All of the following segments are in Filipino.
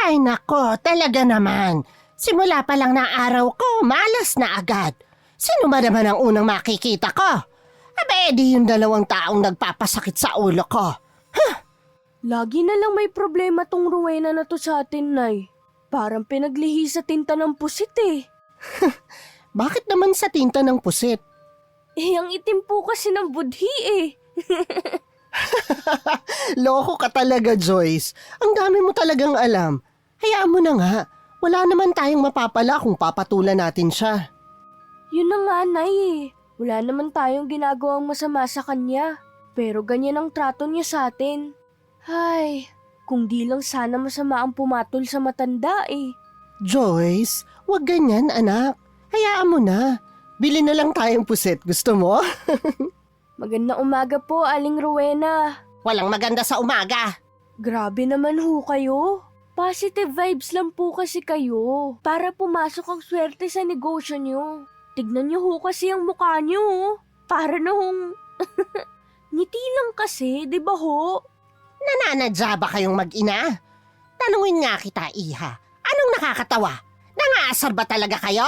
Ay nako, talaga naman. Simula pa lang ng araw ko, malas na agad. Sino ba naman ang unang makikita ko? Abe, di yung 2 taong nagpapasakit sa ulo ko. Lagi na lang may problema tong Rowena na to sa atin, Nay. Parang pinaglihi sa tinta ng pusit eh. Bakit naman sa tinta ng pusit? Ang itim po kasi ng budhi eh. Loko ka talaga, Joyce. Ang dami mo talagang alam. Hayaan mo na nga. Wala naman tayong mapapala kung papatulan natin siya. Yun na nga, Nay eh. Wala naman tayong ginagawang masama sa kanya. Pero ganyan ang trato niya sa atin. Ay, kung di lang sana masama ang pumatol sa matanda eh. Joyce, wag ganyan, anak. Hayaan mo na. Bili na lang tayong pusit. Gusto mo? Magandang umaga po, Aling Rowena. Walang maganda sa umaga. Grabe naman ho kayo. Positive vibes lang po kasi kayo. Para pumasok ang swerte sa negosyo nyo. Tignan nyo ho kasi ang mukha nyo. Para na hong... Ngiti lang kasi, di ba ho? Nananadya ba kayong mag-ina? Tanungin nga kita, Iha. Anong nakakatawa? Nangaasar ba talaga kayo?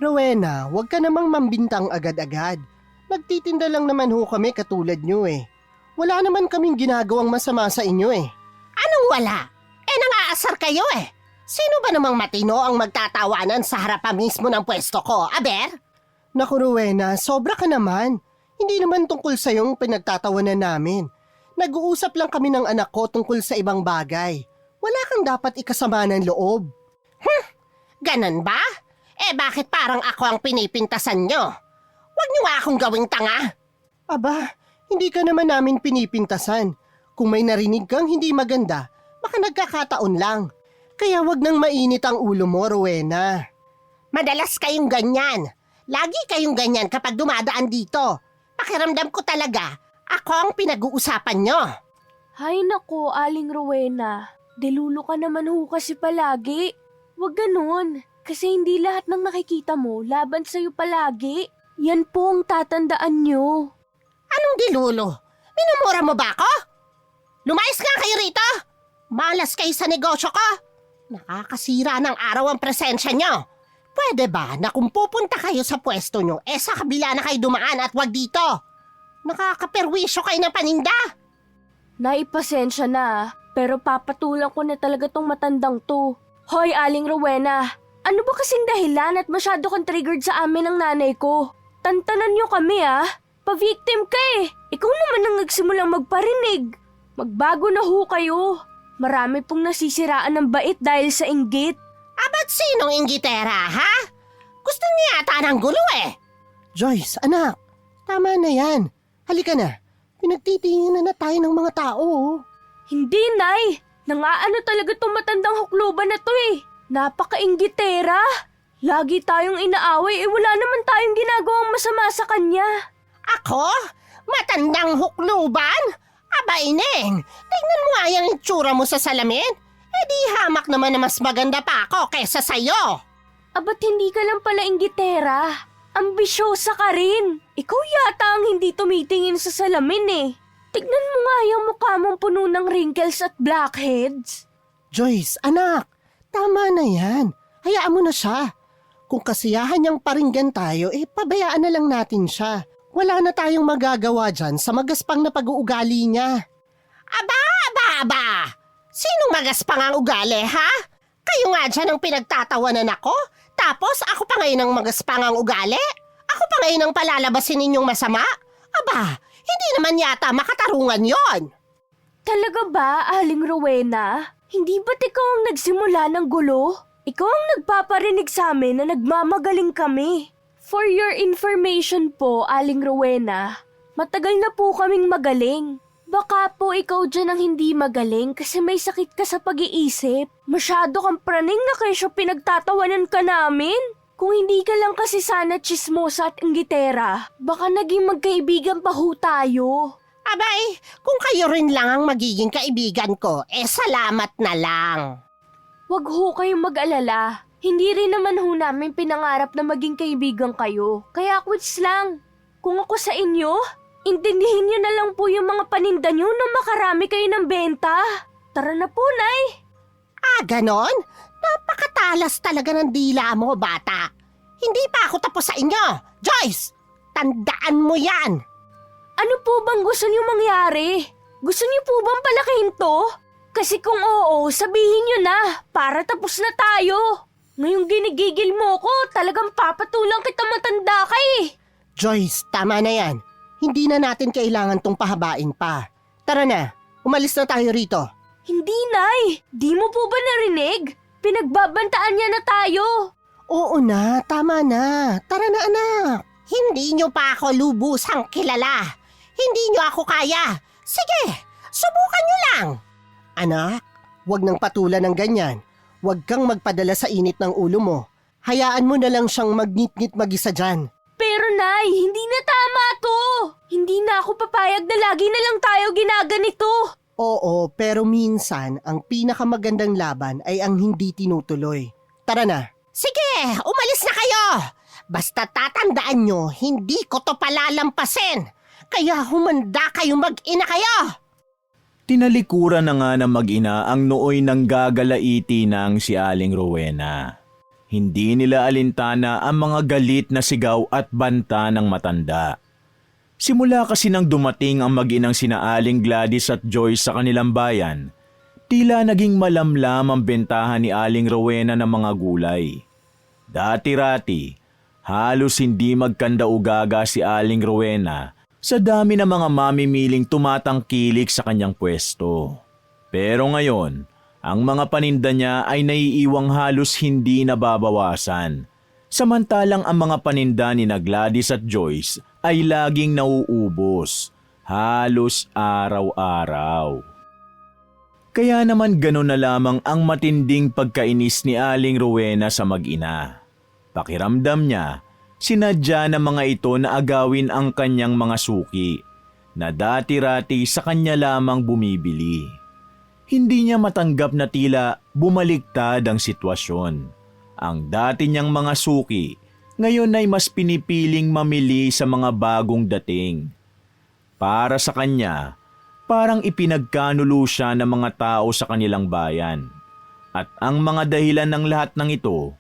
Rowena, huwag ka namang mambintang agad-agad. Nagtitinda lang naman ho kami katulad nyo eh. Wala naman kaming ginagawang masama sa inyo eh. Anong wala? Nangaasar kayo eh. Sino ba namang matino ang magtatawanan sa harapan mismo ng pwesto ko, aber? Naku Rowena, sobra ka naman. Hindi naman tungkol sa yung pinagtatawanan namin. Nag-uusap lang kami ng anak ko tungkol sa ibang bagay. Wala kang dapat ikasama ng loob. Ganon ba? Bakit parang ako ang pinipintasan nyo? Huwag nyo nga akong gawing tanga. Aba, hindi ka naman namin pinipintasan. Kung may narinig kang hindi maganda, baka nagkakataon lang. Kaya wag nang mainit ang ulo mo, Rowena. Madalas kayong ganyan. Lagi kayong ganyan kapag dumadaan dito. Pakiramdam ko talaga, ako ang pinag-uusapan nyo. Hay nako, Aling Rowena. Delulo ka naman ho kasi palagi. Wag ganun. Kasi hindi lahat ng nakikita mo laban sa'yo palagi. Yan po ang tatandaan nyo. Anong dilulo? Minumura mo ba ako? Lumayas nga kayo rito! Malas kayo sa negosyo ko! Nakakasira ng araw ang presensya nyo. Pwede ba na kung pupunta kayo sa pwesto nyo, sa kabila na kayo dumaan at wag dito? Nakakaperwisyo kayo ng paninda. Naipasensya na, pero papatulan ko na talaga tong matandang to. Hoy, Aling Rowena, ano ba kasing dahilan at masyado kang triggered sa amin ng nanay ko? Tantanan nyo kami pa-victim ka eh. Ikaw naman ang nagsimulang magparinig. Magbago na ho kayo. Marami pong nasisiraan ng bait dahil sa inggit. Ba't sinong inggitera, ha? Gusto niya yata ng gulo eh. Joyce, anak, tama na yan. Halika na. Pinagtitingin na tayo ng mga tao. Hindi, Nay. Nangaano talaga tong matandang hukluban na to eh. Napaka-inggitera. Lagi tayong inaaway wala naman tayong ginagawang masama sa kanya. Ako? Matandang hukluban? Aba ineng, tingnan mo nga yung itsura mo sa salamin. Di hamak naman na mas maganda pa ako kaysa sa'yo. Aba't hindi ka lang pala inggitera. Ambisyosa ka rin. Ikaw yata ang hindi tumitingin sa salamin eh. Tignan mo nga yung mukha mong puno ng wrinkles at blackheads. Joyce, anak, tama na yan. Hayaan mo na siya. Kung kasiyahan niyang paringgan tayo, pabayaan na lang natin siya. Wala na tayong magagawa dyan sa magaspang na pag-uugali niya. Aba! Sinong magaspang ang ugali, ha? Kayo nga dyan ang pinagtatawanan ako, tapos ako pa ngayon ang magaspang ang ugali? Ako pa ngayon ang palalabasin ninyong masama? Aba, hindi naman yata makatarungan yon. Talaga ba, Aling Rowena? Hindi ba't ikaw ang nagsimula ng gulo? Ikaw ang nagpaparinig sa amin na nagmamagaling kami. For your information po, Aling Rowena, matagal na po kaming magaling. Baka po ikaw dyan ang hindi magaling kasi may sakit ka sa pag-iisip. Masyado kang praning na kesyo pinagtatawanan ka namin. Kung hindi ka lang kasi sana chismosa at inggitera, baka naging magkaibigan pa ho tayo. Abay, kung kayo rin lang ang magiging kaibigan ko, salamat na lang. Wag ho kayong mag-alala. Hindi rin naman ho namin pinangarap na maging kaibigan kayo. Kaya quits lang. Kung ako sa inyo, intindihin niyo na lang po yung mga paninda niyo nang makarami kayo ng benta. Tara na po, Nay. Ganon? Napakatalas talaga ng dila mo, bata. Hindi pa ako tapos sa inyo. Joyce, tandaan mo yan. Ano po bang gusto niyo mangyari? Gusto niyo po bang palakihin to? Kasi kung oo, sabihin niyo na para tapos na tayo. Ngayong ginigigil mo ko, talagang papatulang kita matanda ka eh. Joyce, tama na yan. Hindi na natin kailangan tong pahabain pa. Tara na, umalis na tayo rito. Hindi, Nay. Di mo po ba narinig? Pinagbabantaan niya na tayo. Oo na, tama na. Tara na, anak. Hindi nyo pa ako lubusang kilala. Hindi nyo ako kaya. Sige, subukan nyo lang. Anak, wag nang patulan ng ganyan. Wag kang magpadala sa init ng ulo mo. Hayaan mo na lang siyang magnit-ngit mag-isa dyan. Pero Nay, hindi na tama to. Hindi na ako papayag na lagi na lang tayo ginaganito. Oo, pero minsan, ang pinakamagandang laban ay ang hindi tinutuloy. Tara na. Sige, umalis na kayo. Basta tatandaan nyo, hindi ko to palalampasin. Kaya humanda kayong mag-ina kayo. Tinalikuran na nga ng mag-ina ang nooy ng gagalaiti ng si Aling Rowena. Hindi nila alintana ang mga galit na sigaw at banta ng matanda. Simula kasi nang dumating ang mag-inang sina Aling Gladys at Joyce sa kanilang bayan, tila naging malamlam ang bentahan ni Aling Rowena ng mga gulay. Dati-rati, halos hindi magkanda-ugaga si Aling Rowena sa dami ng mga mamimiling tumatangkilik sa kanyang pwesto. Pero ngayon, ang mga paninda niya ay naiiwang halos hindi nababawasan. Samantalang ang mga paninda ni Gladys at Joyce ay laging nauubos, halos araw-araw. Kaya naman gano'n na lamang ang matinding pagkainis ni Aling Rowena sa mag-ina. Pakiramdam niya, sinadya ng mga ito na agawin ang kanyang mga suki, na dati-rati sa kanya lamang bumibili. Hindi niya matanggap na tila bumaliktad ang sitwasyon. Ang dati niyang mga suki, ngayon ay mas pinipiling mamili sa mga bagong dating. Para sa kanya, parang ipinagkanulo siya ng mga tao sa kanilang bayan. At ang mga dahilan ng lahat ng ito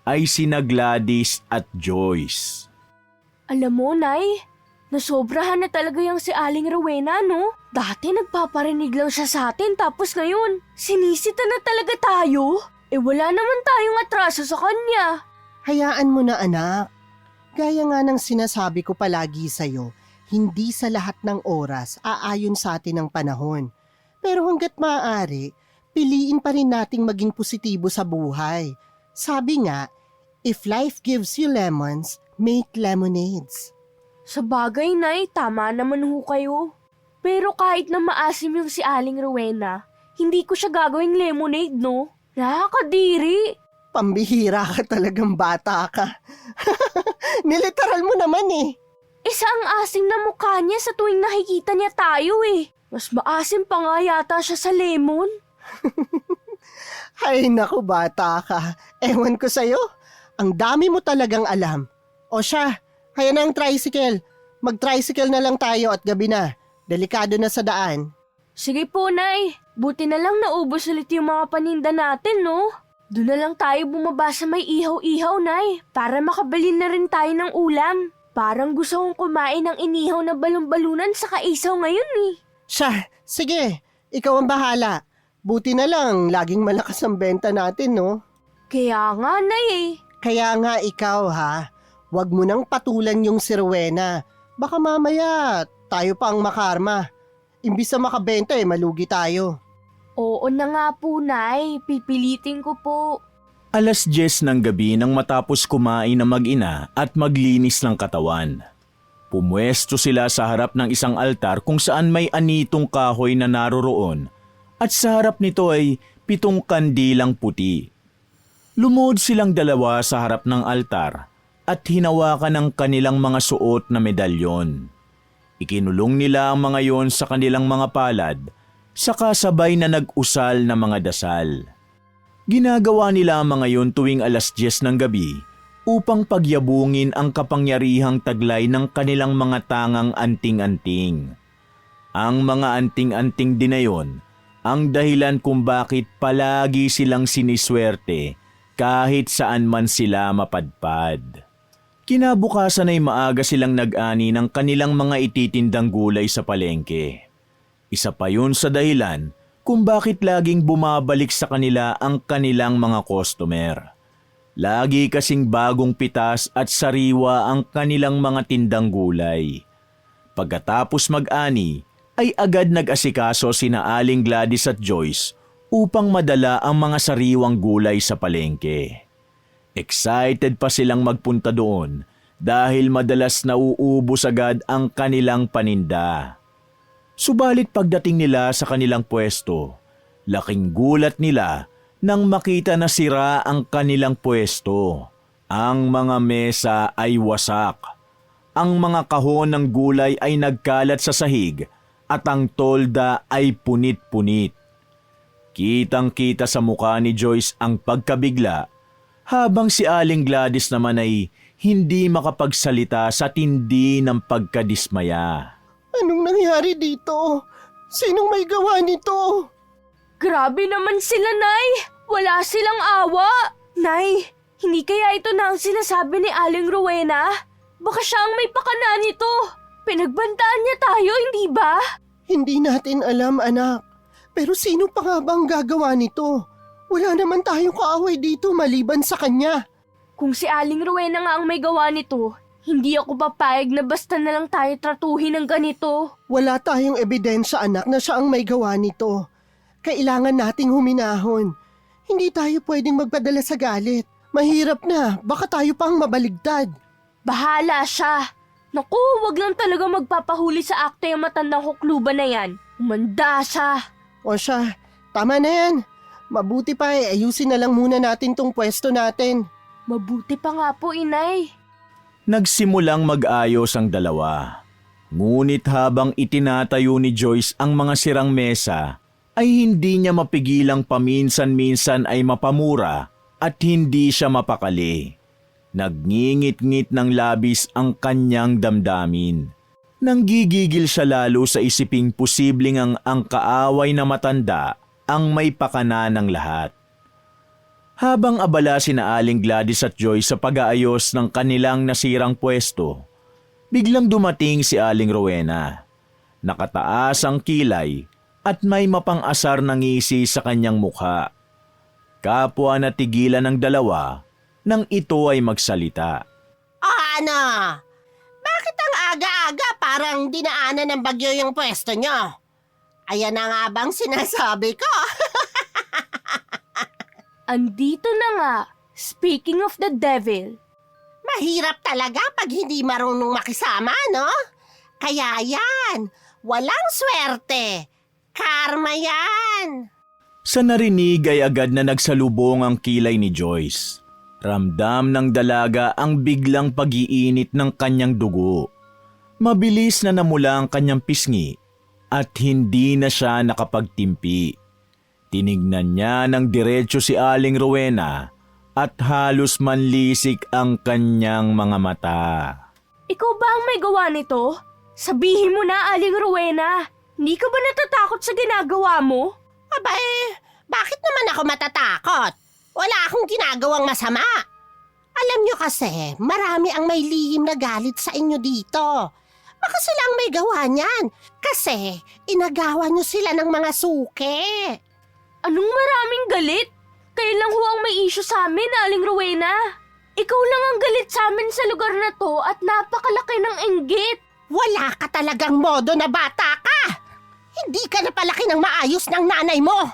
ay sina Gladys at Joyce. Alam mo, Nay, nasobrahan na talaga yung si Aling Rowena, no? Dati nagpaparinig lang siya sa atin tapos ngayon, sinisita na talaga tayo. Wala naman tayong atraso sa kanya. Hayaan mo na, anak. Gaya nga ng sinasabi ko palagi sa'yo, hindi sa lahat ng oras aayon sa atin ang panahon. Pero hanggat maaari, piliin pa rin nating maging positibo sa buhay. Sabi nga, if life gives you lemons, make lemonades. Sa bagay, Nay, tama naman ho kayo. Pero kahit na maasim yung si Aling Rowena, hindi ko siya gagawing lemonade, no? Nakakadiri. Pambihira ka talagang bata ka. Niliteral mo naman eh. Isa ang asim na mukha niya sa tuwing nakikita niya tayo eh. Mas maasim pa nga yata siya sa lemon. Ay naku bata ka. Ewan ko sa'yo. Ang dami mo talagang alam. O siya, kaya na ang tricycle. Mag-tricycle na lang tayo at gabi na. Delikado na sa daan. Sige po, Nay. Buti na lang naubos ulit yung mga paninda natin, no? Doon na lang tayo bumaba sa may ihaw-ihaw, Nay. Para makabili na rin tayo ng ulam. Parang gusto kong kumain ng inihaw na balon-balunan sa kaisaw ngayon eh. Siya, sige. Ikaw ang bahala. Buti na lang, laging malakas ang benta natin, no? Kaya nga, Nay eh. Kaya nga ikaw, ha? Huwag mo nang patulan yung si Rowena. Baka mamaya, tayo pa ang makarma. Imbis na makabenta malugi tayo. Oo na nga po, Nay. Pipilitin ko po. 10:00 ng gabi nang matapos kumain ng mag-ina at maglinis ng katawan. Pumwesto sila sa harap ng isang altar kung saan may anitong kahoy na naroroon at sa harap nito ay 7 kandilang puti. Lumuhod silang dalawa sa harap ng altar at hinawakan ang kanilang mga suot na medalyon. Ikinulong nila ang mga yon sa kanilang mga palad, saka sabay na nag-usal na mga dasal. Ginagawa nila ang mga yon tuwing 10:00 ng gabi upang pagyabungin ang kapangyarihang taglay ng kanilang mga tangang anting-anting. Ang mga anting-anting din na yon ang dahilan kung bakit palagi silang siniswerte kahit saan man sila mapadpad. Kinabukasan ay maaga silang nag-ani ng kanilang mga ititindang gulay sa palengke. Isa pa yun sa dahilan kung bakit laging bumabalik sa kanila ang kanilang mga customer. Lagi kasing bagong pitas at sariwa ang kanilang mga tindang gulay. Pagkatapos mag-ani, ay agad nag-asikaso sina Aling Gladys at Joyce upang madala ang mga sariwang gulay sa palengke. Excited pa silang magpunta doon dahil madalas nauubos agad ang kanilang paninda. Subalit pagdating nila sa kanilang pwesto, laking gulat nila nang makita na sira ang kanilang pwesto. Ang mga mesa ay wasak. Ang mga kahon ng gulay ay nagkalat sa sahig at ang tolda ay punit-punit. Kitang-kita sa mukha ni Joyce ang pagkabigla habang si Aling Gladys naman ay hindi makapagsalita sa tindi ng pagkadismaya. Anong nangyari dito? Sinong may gawa nito? Grabe naman sila, Nay! Wala silang awa! Nay, hindi kaya ito na ang sinasabi ni Aling Rowena? Baka siya ang may pakana nito. Pinagbantaan niya tayo, hindi ba? Hindi natin alam, anak. Pero sino pa nga bang gagawa nito? Wala naman tayong kaaway dito maliban sa kanya. Kung si Aling Rowena nga ang may gawa nito, hindi ako papayag na basta na lang tayo tratuhin ng ganito. Wala tayong ebidensya, anak, na siya ang may gawa nito. Kailangan nating huminahon. Hindi tayo pwedeng magpadala sa galit. Mahirap na, baka tayo pang mabaligtad. Bahala siya. Naku, wag lang talaga magpapahuli sa akto yung matandang hukluban na yan. Umanda siya. O siya, tama na yan. Mabuti pa ayusin na lang muna natin tong pwesto natin. Mabuti pa nga po, Inay. Nagsimulang mag-ayos ang dalawa. Ngunit habang itinatayo ni Joyce ang mga sirang mesa, ay hindi niya mapigilang paminsan-minsan ay mapamura at hindi siya mapakali. Nagngingit-ngit ng labis ang kanyang damdamin. Nanggigigil siya lalo sa isiping posibleng ang kaaway na matanda ang may pakana ng lahat. Habang abala sina Aling Gladys at Joyce sa pag-aayos ng kanilang nasirang pwesto, biglang dumating si Aling Rowena. Nakataas ang kilay at may mapang-asar na ngisi sa kanyang mukha. Kapwa natigilan ng dalawa nang ito ay magsalita. Ano? Bakit ang aga-aga parang dinaanan ng bagyo yung pwesto nyo? Ayan na nga bang sinasabi ko? Andito na nga, speaking of the devil. Mahirap talaga pag hindi marunong makisama, no? Kaya yan, walang swerte. Karma yan. Sa narinig ay agad na nagsalubong ang kilay ni Joyce. Ramdam ng dalaga ang biglang pag-iinit ng kanyang dugo. Mabilis na namula ang kanyang pisngi at hindi na siya nakapagtimpi. Tinignan niya ng diretso si Aling Rowena at halos manlisik ang kanyang mga mata. Ikaw ba ang may gawa nito? Sabihin mo na, Aling Rowena. Hindi ka ba natatakot sa ginagawa mo? Abay, bakit naman ako matatakot? Wala akong ginagawang masama. Alam nyo kasi, marami ang may lihim na galit sa inyo dito. Baka sila ang may gawa niyan. Kasi, inagawa nyo sila ng mga suke. Anong maraming galit? Kayo lang ho ang may issue sa amin, Aling Rowena. Ikaw lang ang galit sa amin sa lugar na to at napakalaki ng inggit. Wala ka talagang modo na bata ka. Hindi ka napalaki ng maayos ng nanay mo.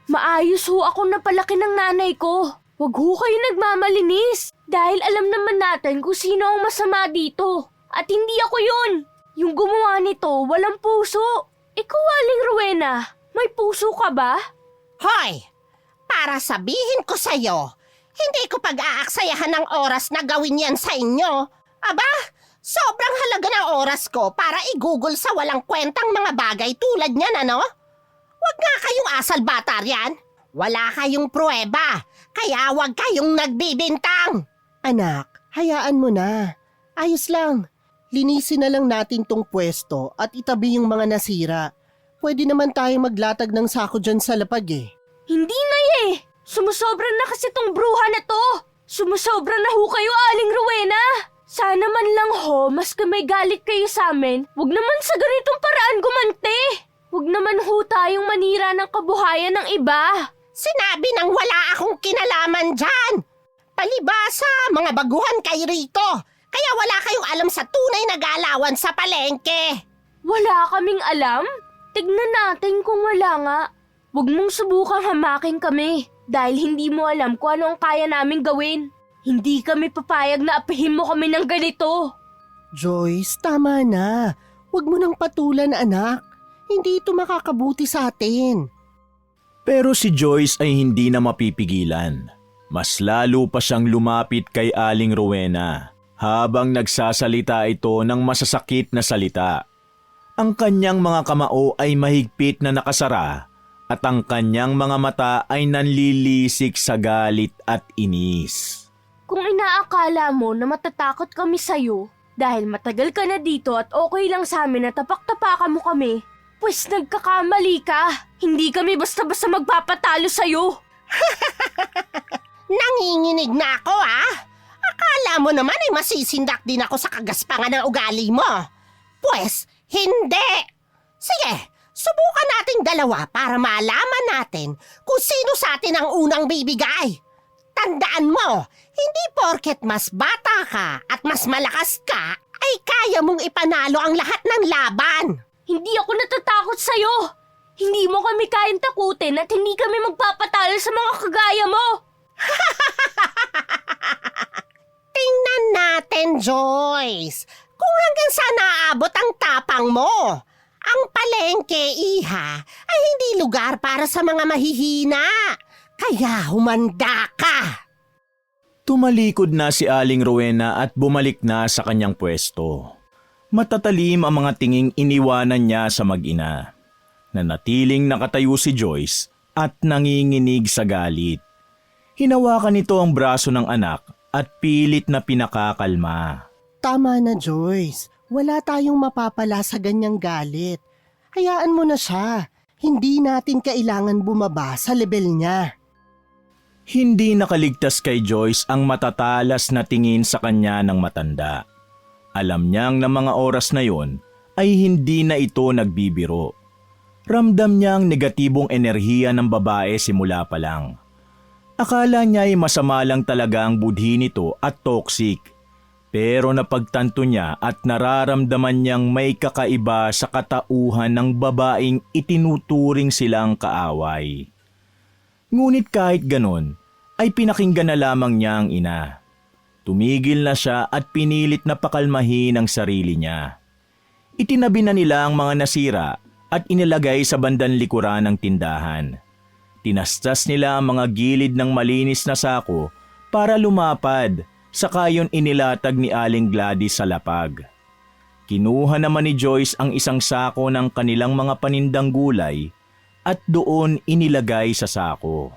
Maayos ho ako napalaki ng nanay ko. Huwag ho kayo nagmamalinis. Dahil alam naman natin kung sino ang masama dito. At hindi ako yun. Yung gumawa nito, walang puso. Ikaw, Aling Rowena, may puso ka ba? Hoy, para sabihin ko sa'yo, hindi ko pag-aaksayahan ng oras na gawin yan sa inyo. Aba, sobrang halaga ng oras ko para i-google sa walang kwentang mga bagay tulad niyan, ano? Huwag nga kayong asal batar yan. Wala kayong pruweba, kaya huwag kayong nagbibintang. Anak, hayaan mo na. Ayos lang. Linisin na lang natin tong pwesto at itabi yung mga nasira. Pwede naman tayo maglatag ng sako dyan sa lapag eh. Hindi na Sumusobra na kasi tong bruha na to. Sumusobra na ho kayo, Aling Rowena. Sana man lang ho, mas may galit kayo sa amin, wag naman sa ganitong paraan gumante. Wag naman ho tayong manira ng kabuhayan ng iba. Sinabi nang wala akong kinalaman dyan. Palibasa, mga baguhan kayo rito. Kaya wala kayong alam sa tunay na galawan sa palengke. Wala kaming alam? Tignan natin kung wala nga. Huwag mong subukang hamakin kami dahil hindi mo alam kung ano ang kaya naming gawin. Hindi kami papayag na apihin mo kami ng ganito. Joyce, tama na. Huwag mo nang patulan, anak. Hindi ito makakabuti sa atin. Pero si Joyce ay hindi na mapipigilan. Mas lalo pa siyang lumapit kay Aling Rowena habang nagsasalita ito ng masasakit na salita. Ang kanyang mga kamao ay mahigpit na nakasara at ang kanyang mga mata ay nanlilisik sa galit at inis. Kung inaakala mo na matatakot kami sa'yo dahil matagal ka na dito at okay lang sa amin na tapak-tapakan mo kami, pues nagkakamali ka. Hindi kami basta-basta magpapatalo sa'yo. Nanginginig na ako, Akala mo naman ay masisindak din ako sa kagaspangan ng ugali mo. Pues, hindi. Sige, subukan nating dalawa para malaman natin kung sino sa atin ang unang bibigay. Tandaan mo, hindi porket mas bata ka at mas malakas ka, ay kaya mong ipanalo ang lahat ng laban. Hindi ako natatakot sa'yo. Hindi mo kami kayang takutin at hindi kami magpapatalo sa mga kagaya mo. Tingnan natin, Joyce, kung hanggang saan naaabot ang tapang mo. Ang palengke, iha, ay hindi lugar para sa mga mahihina. Kaya humanda ka. Tumalikod na si Aling Rowena at bumalik na sa kanyang pwesto. Matatalim ang mga tinging iniwanan niya sa mag-ina. Nanatiling nakatayo si Joyce at nanginginig sa galit. Hinawakan nito ang braso ng anak at pilit na pinakakalma. Tama na, Joyce. Wala tayong mapapala sa ganyang galit. Hayaan mo na siya. Hindi natin kailangan bumaba sa level niya. Hindi nakaligtas kay Joyce ang matatalas na tingin sa kanya ng matanda. Alam niyang na mga oras na yon ay hindi na ito nagbibiro. Ramdam niya ang negatibong enerhiya ng babae simula pa lang. Akala niya ay masama lang talaga ang budhi nito at toxic. Pero napagtanto niya at nararamdaman niyang may kakaiba sa katauhan ng babaeng itinuturing silang kaaway. Ngunit kahit ganon, ay pinakinggan na lamang niya ang ina. Tumigil na siya at pinilit na pakalmahin ang sarili niya. Itinabi na nila ang mga nasira at inilagay sa bandang likuran ng tindahan. Tinastas nila ang mga gilid ng malinis na sako para lumapad, saka yon inilatag ni Aling Gladys sa lapag. Kinuha naman ni Joyce ang isang sako ng kanilang mga panindang gulay at doon inilagay sa sako.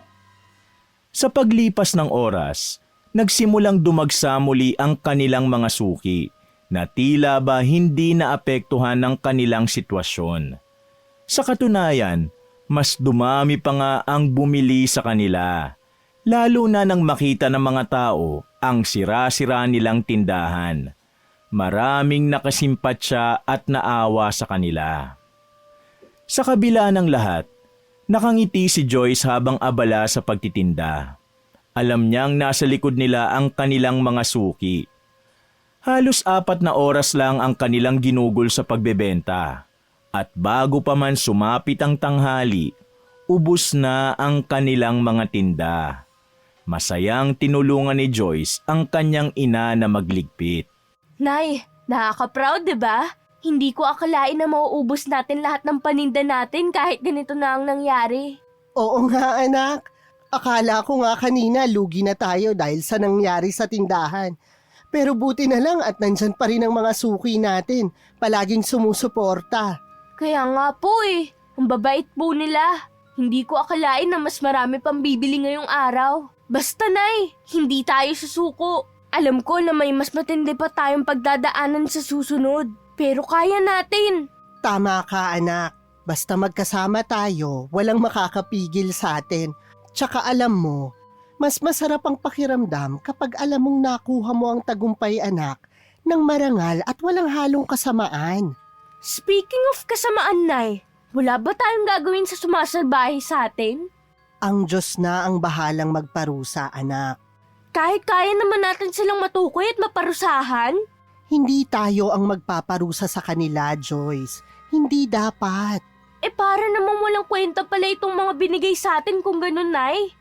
Sa paglipas ng oras, nagsimulang dumagsa muli ang kanilang mga suki na tila ba hindi naapektuhan ng kanilang sitwasyon. Sa katunayan, mas dumami pa nga ang bumili sa kanila, lalo na nang makita ng mga tao ang sira-sira nilang tindahan. Maraming nakasimpatya at naawa sa kanila. Sa kabila ng lahat, nakangiti si Joyce habang abala sa pagtitinda. Alam niyang nasa likod nila ang kanilang mga suki. Halos 4 na oras lang ang kanilang ginugol sa pagbebenta. At bago pa man sumapit ang tanghali, ubos na ang kanilang mga tinda. Masayang tinulungan ni Joyce ang kanyang ina na magligpit. Nay, nakaka-proud, diba? Hindi ko akalain na mauubos natin lahat ng paninda natin kahit ganito na ang nangyari. Oo nga, anak. Akala ko nga kanina lugi na tayo dahil sa nangyari sa tindahan. Pero buti na lang at nandyan pa rin ang mga suki natin. Palaging sumusuporta. Kaya nga po ang babait po nila. Hindi ko akalain na mas marami pang bibili ngayong araw. Basta nay, hindi tayo susuko. Alam ko na may mas matindi pa tayong pagdadaanan sa susunod. Pero kaya natin. Tama ka, anak. Basta magkasama tayo, walang makakapigil sa atin. Tsaka alam mo, mas masarap ang pakiramdam kapag alam mong nakuha mo ang tagumpay anak ng marangal at walang halong kasamaan. Speaking of kasamaan, Nay, wala ba tayong gagawin sa sumasalbahe sa atin? Ang Diyos na ang bahalang magparusa, anak. Kahit kaya naman natin silang matukoy at maparusahan? Hindi tayo ang magpaparusa sa kanila, Joyce. Hindi dapat. Para namang walang kwenta pala itong mga binigay sa atin kung ganun, Nay.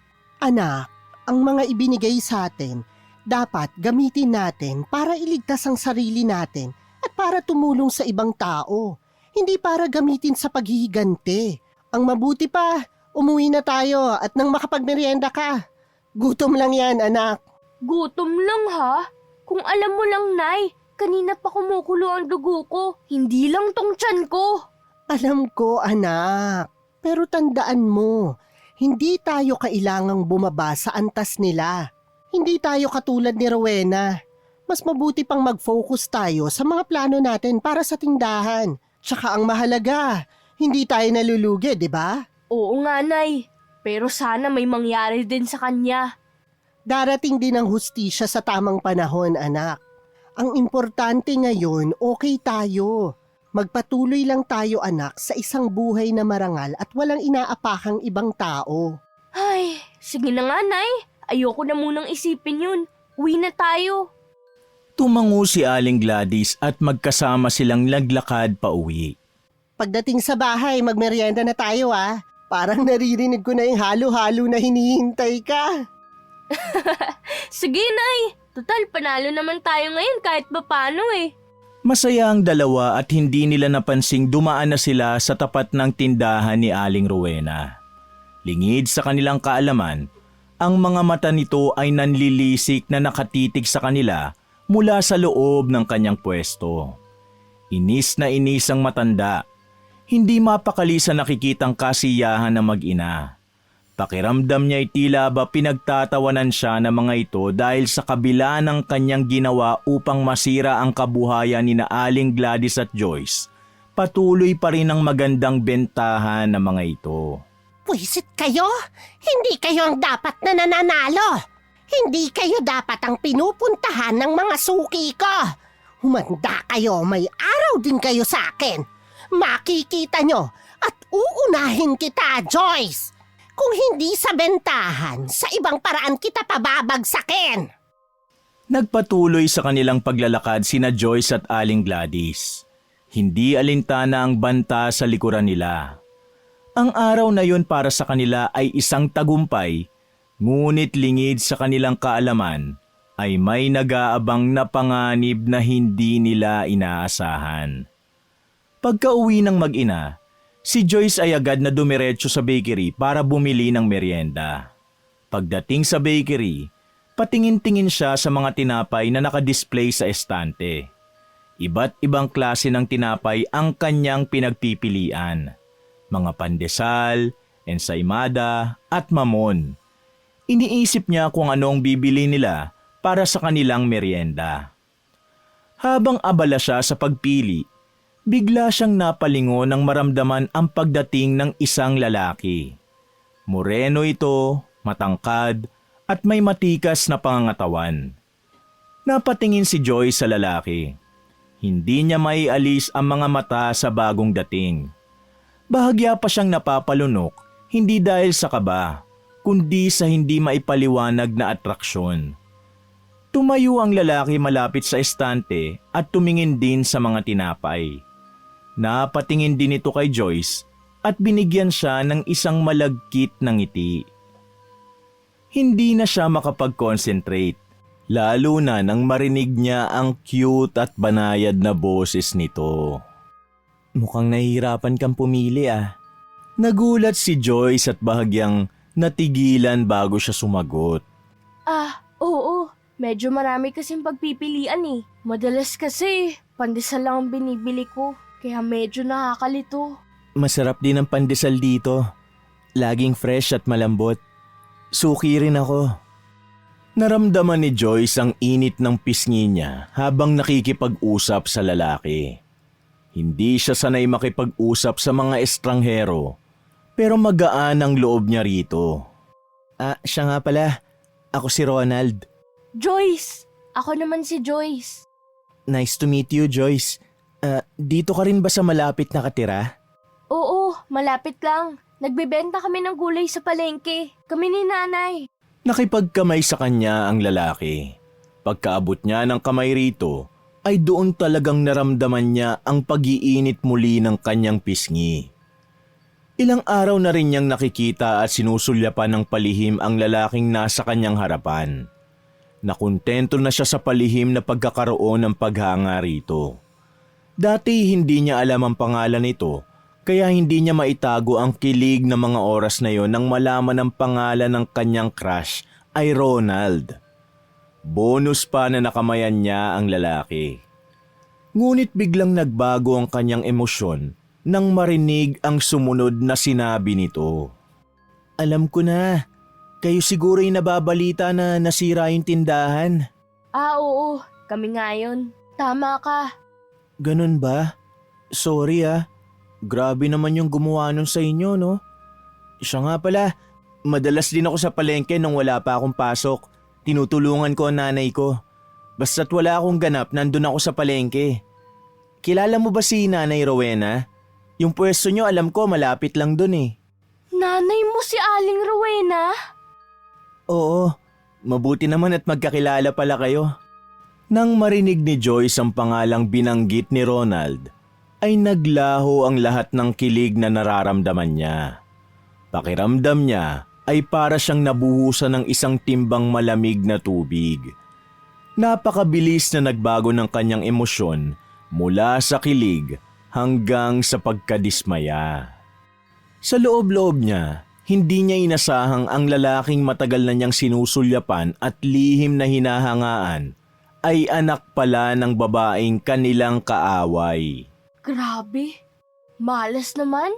Anak, ang mga ibinigay sa atin, dapat gamitin natin para iligtas ang sarili natin at para tumulong sa ibang tao. Hindi para gamitin sa paghihiganti. Ang mabuti pa, umuwi na tayo at nang makapagmerienda ka. Gutom lang yan, anak. Gutom lang, ha? Kung alam mo lang, Nay, kanina pa kumukulo ang dugo ko. Hindi lang tong tiyan ko. Alam ko, anak. Pero tandaan mo, hindi tayo kailangang bumaba sa antas nila. Hindi tayo katulad ni Rowena. Mas mabuti pang mag-focus tayo sa mga plano natin para sa tindahan. Tsaka ang mahalaga, hindi tayo nalulugi, di ba? Oo nga, Nay. Pero sana may mangyari din sa kanya. Darating din ang hustisya sa tamang panahon, anak. Ang importante ngayon, okay tayo. Magpatuloy lang tayo, anak, sa isang buhay na marangal at walang inaapakang ibang tao. Ay, sige na nga, Nay. Ayoko na munang isipin yun. Uwi na tayo. Tumango si Aling Gladys at magkasama silang naglakad pa uwi. Pagdating sa bahay, magmerienda na tayo, ah. Parang naririnig ko na yung halo-halo na hinihintay ka. Sige, Nay. Total, panalo naman tayo ngayon kahit paano eh. Masaya ang dalawa at hindi nila napansing dumaan na sila sa tapat ng tindahan ni Aling Rowena. Lingid sa kanilang kaalaman, ang mga mata nito ay nanlilisik na nakatitig sa kanila mula sa loob ng kanyang pwesto. Inis na inis ang matanda. Hindi mapakali sa nakikitang kasiyahan ng mag-ina. Pakiramdam niya ay tila ba pinagtatawanan siya ng mga ito dahil sa kabila ng kanyang ginawa upang masira ang kabuhayan ni na Aling Gladys at Joyce, patuloy pa rin ang magandang bentahan ng mga ito. Pwisit kayo? Hindi kayo ang dapat na nananalo. Hindi kayo dapat ang pinupuntahan ng mga suki ko. Humanda kayo, may araw din kayo sa akin. Makikita nyo at uunahin kita, Joyce. Kung hindi sa bentahan, sa ibang paraan kita pababagsakin. Nagpatuloy sa kanilang paglalakad sina Joyce at Aling Gladys. Hindi alintana ang banta sa likuran nila. Ang araw na yon para sa kanila ay isang tagumpay, ngunit lingid sa kanilang kaalaman ay may nag-aabang na panganib na hindi nila inaasahan. Pagka-uwi ng mag-ina, si Joyce ay agad na dumiretso sa bakery para bumili ng merienda. Pagdating sa bakery, patingin-tingin siya sa mga tinapay na nakadisplay sa estante. Iba't ibang klase ng tinapay ang kanyang pinagpipilian. Mga pandesal, ensaymada at mamon. Iniisip niya kung anong bibili nila para sa kanilang merienda. Habang abala siya sa pagpili, bigla siyang napalingon nang maramdaman ang pagdating ng isang lalaki. Moreno ito, matangkad, at may matikas na pangangatawan. Napatingin si Joyce sa lalaki. Hindi niya maialis ang mga mata sa bagong dating. Bahagya pa siyang napapalunok, hindi dahil sa kaba, kundi sa hindi maipaliwanag na atraksyon. Tumayo ang lalaki malapit sa estante at tumingin din sa mga tinapay. Napatingin din ito kay Joyce at binigyan siya ng isang malagkit na ngiti. Hindi na siya makapag-concentrate, lalo na nang marinig niya ang cute at banayad na boses nito. Mukhang nahihirapan kang pumili ah. Nagulat si Joyce at bahagyang natigilan bago siya sumagot. Oo. Medyo marami kasing pagpipilian eh. Madalas kasi, pandesal lang ang binibili ko. Kaya medyo nakakalito. Masarap din ang pandesal dito. Laging fresh at malambot. Suki rin ako. Naramdaman ni Joyce ang init ng pisngi niya habang nakikipag-usap sa lalaki. Hindi siya sanay makipag-usap sa mga estranghero, pero magaan ang loob niya rito. Siya nga pala. Ako si Ronald. Joyce! Ako naman si Joyce. Nice to meet you, Joyce. Dito ka rin ba sa malapit nakatira? Oo, malapit lang. Nagbebenta kami ng gulay sa palengke. Kami ni nanay. Nakipagkamay sa kanya ang lalaki. Pagkaabot niya ng kamay rito, ay doon talagang naramdaman niya ang pag-iinit muli ng kanyang pisngi. Ilang araw na rin niyang nakikita at sinusulyapan ng palihim ang lalaking nasa kanyang harapan. Nakontento na siya sa palihim na pagkakaroon ng paghanga rito. Dati hindi niya alam ang pangalan nito, kaya hindi niya maitago ang kilig ng mga oras na yon nang malaman ang pangalan ng kanyang crush ay Ronald. Bonus pa na nakamayan niya ang lalaki. Ngunit biglang nagbago ang kanyang emosyon nang marinig ang sumunod na sinabi nito. Alam ko na, kayo siguro yung nababalita na nasira yung tindahan. Oo, kami nga yun. Tama ka. Ganun ba? Sorry Grabe naman yung gumawa nun sa inyo, no? Siya nga pala, madalas din ako sa palengke nung wala pa akong pasok. Tinutulungan ko ang nanay ko. Basta't wala akong ganap, nandun ako sa palengke. Kilala mo ba si Nanay Rowena? Yung pwesto nyo alam ko malapit lang dun eh. Nanay mo si Aling Rowena? Oo, mabuti naman at magkakilala pala kayo. Nang marinig ni Joyce ang pangalang binanggit ni Ronald, ay naglaho ang lahat ng kilig na nararamdaman niya. Pakiramdam niya ay para siyang nabuhusan ng isang timbang malamig na tubig. Napakabilis na nagbago ng kanyang emosyon mula sa kilig hanggang sa pagkadismaya. Sa loob-loob niya, hindi niya inasahang ang lalaking matagal na niyang sinusulyapan at lihim na hinahangaan ay anak pala ng babaeng kanilang kaaway. Grabe. Malas naman.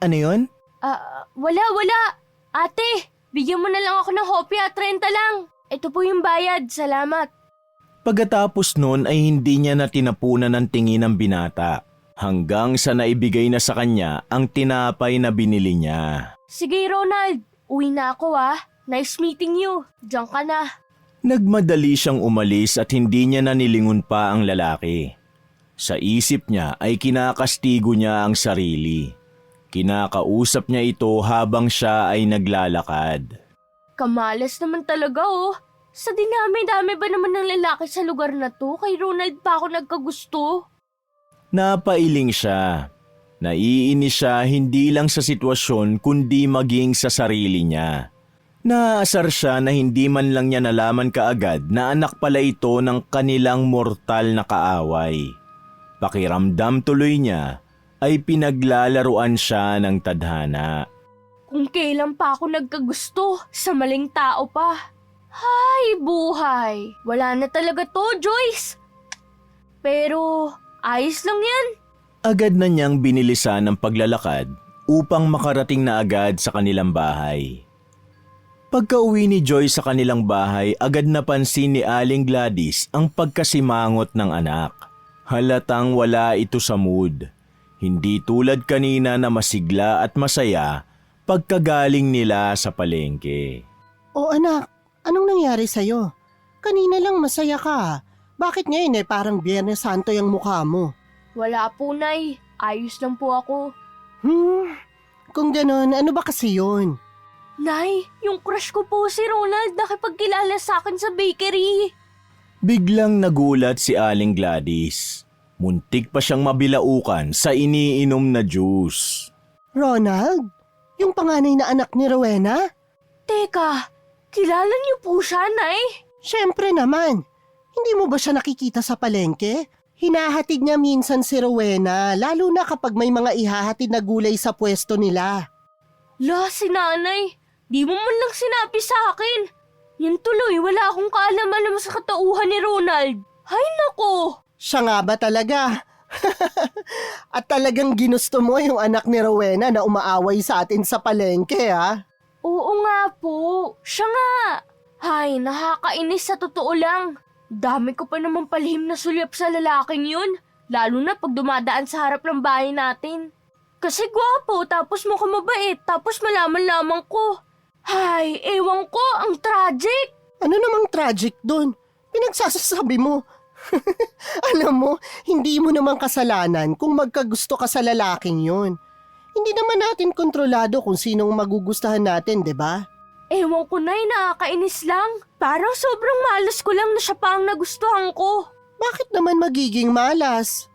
Ano yun? Wala. Ate, bigyan mo na lang ako ng hopya, 30 lang. Ito po yung bayad, salamat. Pagkatapos nun ay hindi niya na tinapunan ng tingin ng binata hanggang sa naibigay na sa kanya ang tinapay na binili niya. Sige Ronald, uwi na ako Nice meeting you. Diyan ka na. Nagmadali siyang umalis at hindi niya nanilingon pa ang lalaki. Sa isip niya ay kinakastigo niya ang sarili. Kinakausap niya ito habang siya ay naglalakad. Kamalas naman talaga Sa dinami-dami ba naman ng lalaki sa lugar na to, kay Ronald pa ako nagkagusto? Napailing siya. Naiinis siya hindi lang sa sitwasyon kundi maging sa sarili niya. Naasar siya na hindi man lang niya nalaman kaagad na anak pala ito ng kanilang mortal na kaaway. Pakiramdam tuloy niya ay pinaglalaruan siya ng tadhana. Kung kailan pa ako nagkagusto, sa maling tao pa. Hay, buhay. Wala na talaga to, Joyce. Pero, ayos lang yan. Agad na niyang binilisan ang paglalakad upang makarating na agad sa kanilang bahay. Pagka-uwi ni Joy sa kanilang bahay, agad napansin ni Aling Gladys ang pagkasimangot ng anak. Halatang wala ito sa mood. Hindi tulad kanina na masigla at masaya pagkagaling nila sa palengke. O anak, anong nangyari sa'yo? Kanina lang masaya ka. Bakit ngayon parang Biyernes Santo yung mukha mo? Wala po, Nay. Ayos lang po ako. Kung ganon, ano ba kasi yun? Nay, yung crush ko po si Ronald nakipagkilala sa akin sa bakery. Biglang nagulat si Aling Gladys. Muntik pa siyang mabilaukan sa iniinom na juice. Ronald? Yung panganay na anak ni Rowena? Teka, kilala niyo po siya, Nay? Siyempre naman. Hindi mo ba siya nakikita sa palengke? Hinahatid niya minsan si Rowena, lalo na kapag may mga ihahatid na gulay sa pwesto nila. Si nanay. Di mo man lang sinabi sa akin. Yan tuloy, wala akong kaalaman sa katauhan ni Ronald. Hay nako! Siya nga ba talaga? At talagang ginusto mo yung anak ni Rowena na umaaway sa atin sa palengke, ha? Oo nga po, siya nga. Hay, nakakainis sa totoo lang. Dami ko pa naman palihim na sulyap sa lalaking yun. Lalo na pag dumadaan sa harap ng bahay natin. Kasi gwapo, tapos mukhang mabait, tapos malaman lamang ko. Hay, ewan ko, ang tragic. Ano namang tragic doon? Pinagsasasabi mo. Alam mo, hindi mo naman kasalanan kung magkagusto ka sa lalaking yun. Hindi naman natin kontrolado kung sinong magugustahan natin, 'di ba? Ewan ko na, nakakainis lang. Parang sobrang malas ko lang na siya pa ang nagustuhan ko. Bakit naman magiging malas?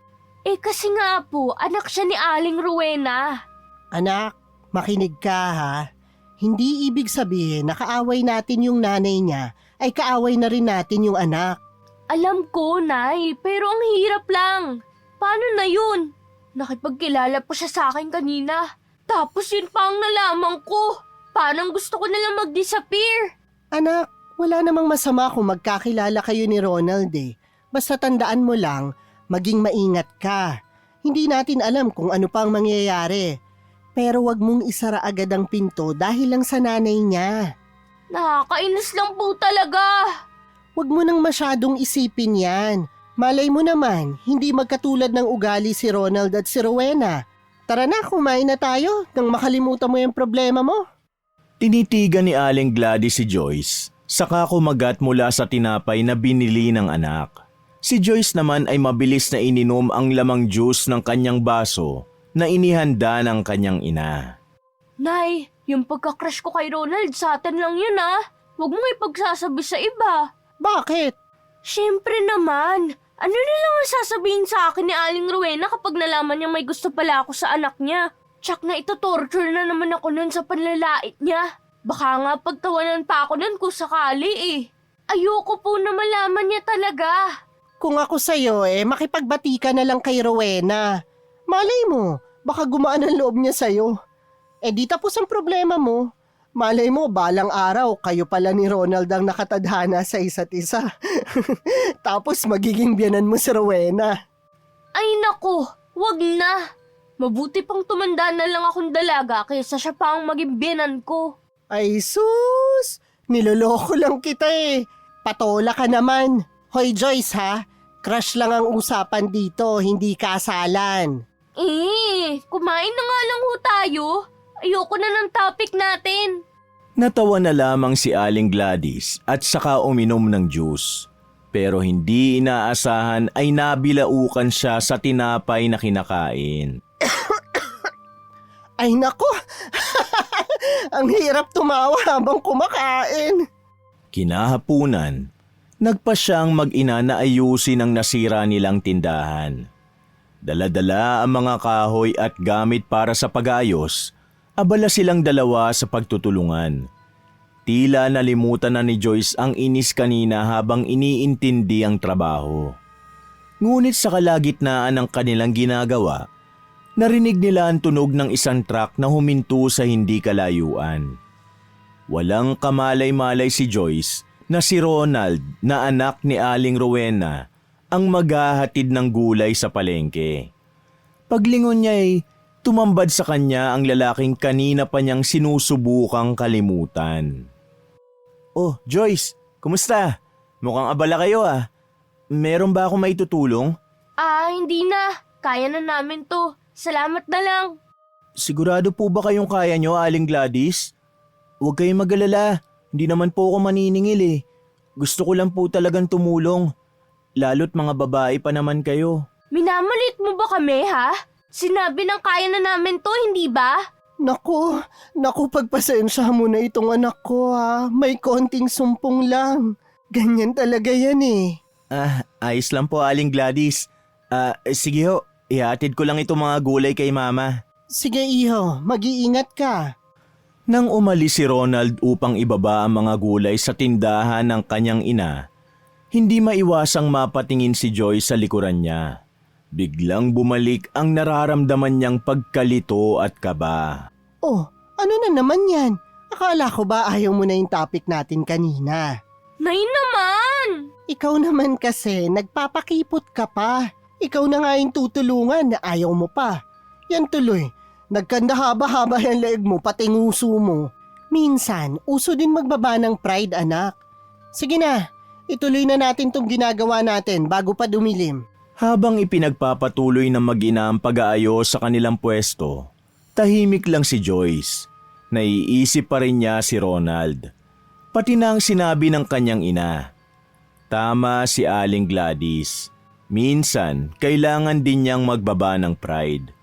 Kasi nga po, anak siya ni Aling Rowena. Anak, makinig ka ha. Hindi ibig sabihin na kaaway natin yung nanay niya ay kaaway na rin natin yung anak. Alam ko, Nay, pero ang hirap lang. Paano na yun? Nakipagkilala po siya sa akin kanina. Tapos yun pa ang nalaman ko. Parang gusto ko na lang mag-disappear. Anak, wala namang masama kung magkakilala kayo ni Ronald eh. Basta tandaan mo lang, maging maingat ka. Hindi natin alam kung ano pang mangyayari. Pero wag mong isara agad ang pinto dahil lang sa nanay niya. Nakakainis lang po talaga. Wag mo nang masyadong isipin yan. Malay mo naman, hindi magkatulad ng ugali si Ronald at si Rowena. Tara na, kumain na tayo nang makalimutan mo yung problema mo. Tinitigan ni Aling Gladys si Joyce, saka kumagat mula sa tinapay na binili ng anak. Si Joyce naman ay mabilis na ininom ang lamang juice ng kanyang baso na inihanda ng kanyang ina. Nay, yung pagka-crush ko kay Ronald sa atin lang yun ah. Huwag mo ipagsasabi sa iba. Bakit? Siyempre naman. Ano na lang ang sasabihin sa akin ni Aling Rowena kapag nalaman niya may gusto pala ako sa anak niya? Tsak na ito-torture na naman ako nun sa panlalait niya. Baka nga pagtawanan pa ako nun kung sakali eh. Ayoko po na malaman niya talaga. Kung ako sa'yo makipagbati ka na lang kay Rowena. Malay mo, baka gumaan ang loob niya sa'yo. Di tapos ang problema mo. Malay mo, balang araw, kayo pala ni Ronald ang nakatadhana sa isa't isa. Tapos magiging biyanan mo si Rowena. Ay nako, wag na. Mabuti pang tumanda na lang akong dalaga kaysa siya pa ang maging biyanan ko. Ay sus, niloloko lang kita eh. Patola ka naman. Hoy Joyce ha, crush lang ang usapan dito, hindi kasalan. Kumain na nga lang ho tayo. Ayoko na ng topic natin. Natawa na lamang si Aling Gladys at saka uminom ng juice. Pero hindi inaasahan ay nabilaukan siya sa tinapay na kinakain. Ay nako, ang hirap tumawa habang kumakain. Kinahapunan, nagpa siyang mag-ina na ayusin ang nasira nilang tindahan. Dala-dala ang mga kahoy at gamit para sa pag-ayos. Abala silang dalawa sa pagtutulungan. Tila nalimutan na ni Joyce ang inis kanina habang iniintindi ang trabaho. Ngunit sa kalagitnaan ng kanilang ginagawa, narinig nila ang tunog ng isang truck na huminto sa hindi kalayuan. Walang kamalay-malay si Joyce na si Ronald na anak ni Aling Rowena ang maghahatid ng gulay sa palengke. Paglingon niya ay tumambad sa kanya ang lalaking kanina pa niyang sinusubukang kalimutan. Oh, Joyce, kumusta? Mukhang abala kayo ah. Meron ba akong maitutulong? Hindi na. Kaya na namin to. Salamat na lang. Sigurado po ba kayong kaya nyo, Aling Gladys? Huwag kayong mag-alala. Hindi naman po ako maniningil eh. Gusto ko lang po talagang tumulong. Lalo't mga babae pa naman kayo. Minamalit mo ba kami ha? Sinabi ng kaya na namin to, hindi ba? Naku, pagpasensya mo na itong anak ko ha. May konting sumpong lang. Ganyan talaga yan eh. Ayos lang po, Aling Gladys. Sige ho, ihatid ko lang itong mga gulay kay Mama. Sige iho, mag-iingat ka. Nang umalis si Ronald upang ibaba ang mga gulay sa tindahan ng kanyang ina, hindi maiwasang mapatingin si Joy sa likuran niya. Biglang bumalik ang nararamdaman niyang pagkalito at kaba. Oh, ano na naman yan? Akala ko ba ayaw mo na yung topic natin kanina? Nay naman! Ikaw naman kasi, nagpapakipot ka pa. Ikaw na nga yung tutulungan na ayaw mo pa. Yan tuloy, nagkanda haba-haba yung leeg mo pati nguso mo. Minsan, uso din magbaba ng pride anak. Sige na, ituloy na natin tong ginagawa natin bago pa dumilim. Habang ipinagpapatuloy ng mag-ina ang pag-aayos sa kanilang pwesto, tahimik lang si Joyce. Naiisip pa rin niya si Ronald. Pati na ang sinabi ng kanyang ina. Tama si Aling Gladys. Minsan, kailangan din niyang magbaba ng pride.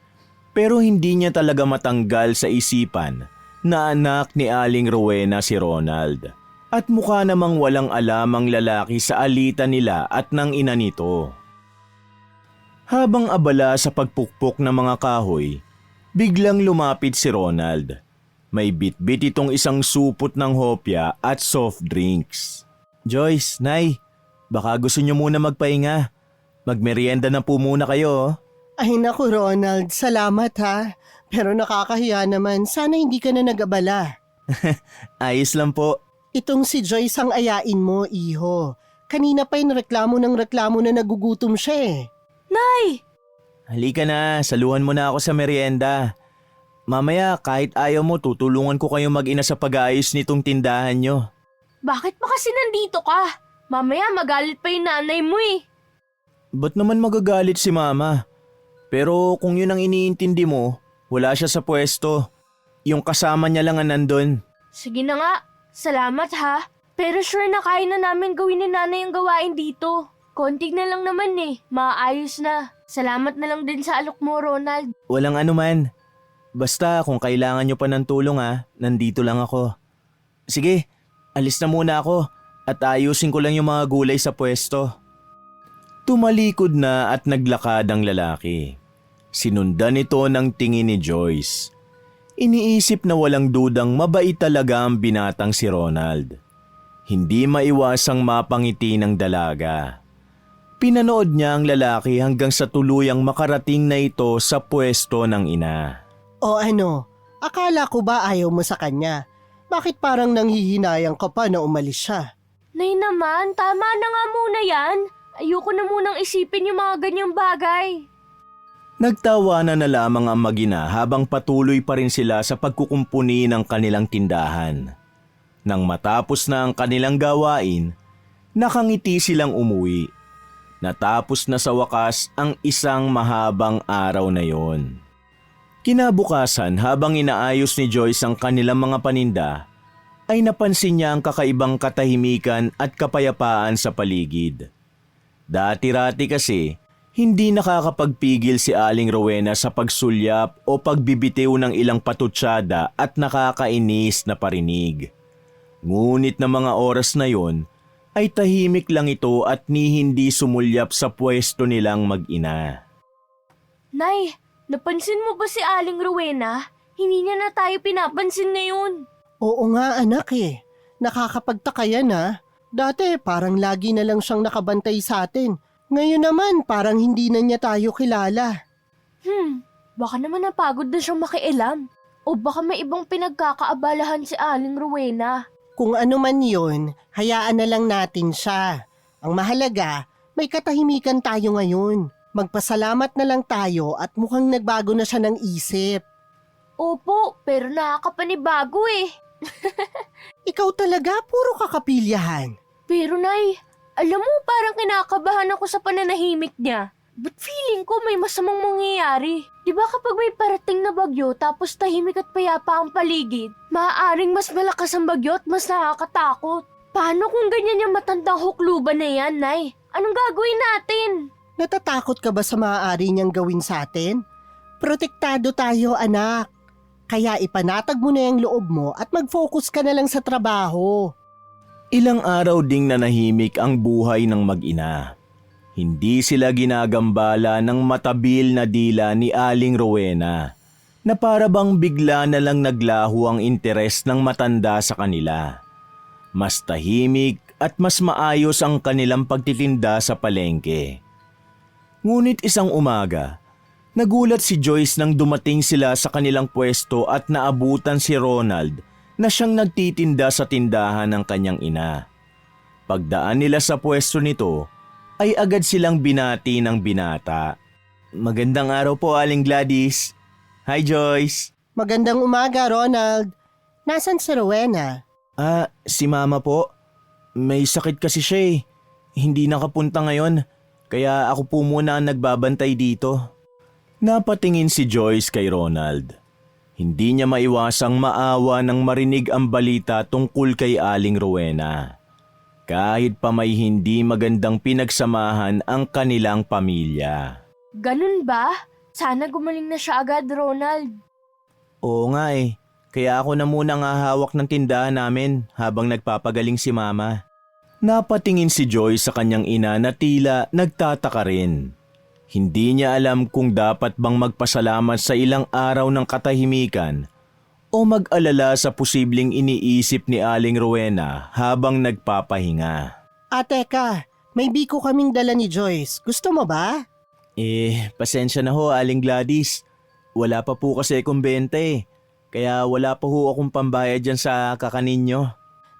Pero hindi niya talaga matanggal sa isipan na anak ni Aling Rowena si Ronald. At mukha namang walang alam ang lalaki sa alitan nila at ng ina nito. Habang abala sa pagpukpok ng mga kahoy, biglang lumapit si Ronald. May bitbit itong isang supot ng hopya at soft drinks. Joyce, Nay, baka gusto niyo muna magpahinga. Magmerienda na po muna kayo. Ay naku Ronald, salamat ha. Pero nakakahiya naman, sana hindi ka na nag-abala. Ayos lang po. Itong si Joyce ang ayain mo, iho. Kanina pa'y reklamo na nagugutom siya eh. Nay! Halika na, saluhan mo na ako sa merienda. Mamaya kahit ayaw mo tutulungan ko kayong mag-ina sa pag-aayos nitong tindahan nyo. Bakit pa kasi nandito ka? Mamaya magalit pa yung nanay mo eh. Ba't naman magagalit si Mama? Pero kung yun ang iniintindi mo, wala siya sa pwesto. Yung kasama niya lang ang nandun. Sige na nga, salamat ha. Pero sure na kaya na namin gawin ni nanay ang gawain dito. Konti na lang naman eh, maayos na. Salamat na lang din sa alok mo, Ronald. Walang anuman. Basta kung kailangan nyo pa ng tulong nandito lang ako. Sige, alis na muna ako at ayusin ko lang yung mga gulay sa pwesto. Tumalikod na at naglakad ang lalaki. Sinundan ito ng tingin ni Joyce. Iniisip na walang dudang mabait talaga ang binatang si Ronald. Hindi maiwasang mapangiti ng dalaga. Pinanood niya ang lalaki hanggang sa tuluyang makarating na ito sa pwesto ng ina. O ano, akala ko ba ayaw mo sa kanya? Bakit parang nanghihinayang ka pa na umalis siya? Nay naman, tama na nga muna yan. Ayoko na munang isipin yung mga ganyang bagay. Nagtawanan na lamang ang mag-ina habang patuloy pa rin sila sa pagkukumpuni ng kanilang tindahan. Nang matapos na ang kanilang gawain, nakangiti silang umuwi. Natapos na sa wakas ang isang mahabang araw na yon. Kinabukasan habang inaayos ni Joyce ang kanilang mga paninda, ay napansin niya ang kakaibang katahimikan at kapayapaan sa paligid. Dati-rati kasi, hindi nakakapagpigil si Aling Rowena sa pagsulyap o pagbibitiw ng ilang patutsada at nakakainis na parinig. Ngunit na mga oras na yon, ay tahimik lang ito at ni hindi sumulyap sa pwesto nilang mag-ina. Nay, napansin mo ba si Aling Rowena? Hindi niya na tayo pinapansin ngayon. Oo nga anak eh, nakakapagtaka yan ha. Dati parang lagi na lang siyang nakabantay sa atin. Ngayon naman parang hindi na niya tayo kilala. Baka naman napagod na siyang makialam. O baka may ibang pinagkakaabalahan si Aling Rowena. Kung ano man yun, hayaan na lang natin siya. Ang mahalaga, may katahimikan tayo ngayon. Magpasalamat na lang tayo at mukhang nagbago na siya ng isip. Opo, pero nakakapanibago eh. Ikaw talaga, puro kakapilyahan. Pero Nay, alam mo parang kinakabahan ako sa pananahimik niya. But feeling ko may masamang mangyayari. Di ba kapag may parating na bagyo tapos tahimik at payapa ang paligid, maaaring mas malakas ang bagyo at mas nakakatakot. Paano kung ganyan yung matandang hukluban na yan, Nay? Anong gagawin natin? Natatakot ka ba sa maaari niyang gawin sa atin? Protektado tayo, anak. Kaya ipanatag mo na yung loob mo at mag-focus ka na lang sa trabaho. Ilang araw ding nanahimik ang buhay ng mag-ina. Hindi sila ginagambala ng matabil na dila ni Aling Rowena na para bang bigla na lang naglaho ang interes ng matanda sa kanila. Mas tahimik at mas maayos ang kanilang pagtitinda sa palengke. Ngunit isang umaga, nagulat si Joyce nang dumating sila sa kanilang pwesto at naabutan si Ronald na siyang nagtitinda sa tindahan ng kanyang ina. Pagdaan nila sa pwesto nito, ay agad silang binati ng binata. Magandang araw po, Aling Gladys. Hi, Joyce. Magandang umaga, Ronald. Nasaan si Rowena? Si Mama po. May sakit kasi siya eh. Hindi nakapunta ngayon. Kaya ako po muna ang nagbabantay dito. Napatingin si Joyce kay Ronald. Hindi niya maiwasang maawa nang marinig ang balita tungkol kay Aling Rowena. Kahit pa may hindi magandang pinagsamahan ang kanilang pamilya. Ganun ba? Sana gumaling na siya agad, Ronald. Oo nga eh. Kaya ako na muna nga hawak ng tindahan namin habang nagpapagaling si Mama. Napatingin si Joyce sa kanyang ina na tila nagtataka rin. Hindi niya alam kung dapat bang magpasalamat sa ilang araw ng katahimikan o mag-alala sa posibleng iniisip ni Aling Rowena habang nagpapahinga. Teka, may biko kaming dala ni Joyce. Gusto mo ba? Pasensya na ho, Aling Gladys. Wala pa po kasi akong benta eh. Kaya wala pa ho akong pambayad dyan sa kakanin nyo.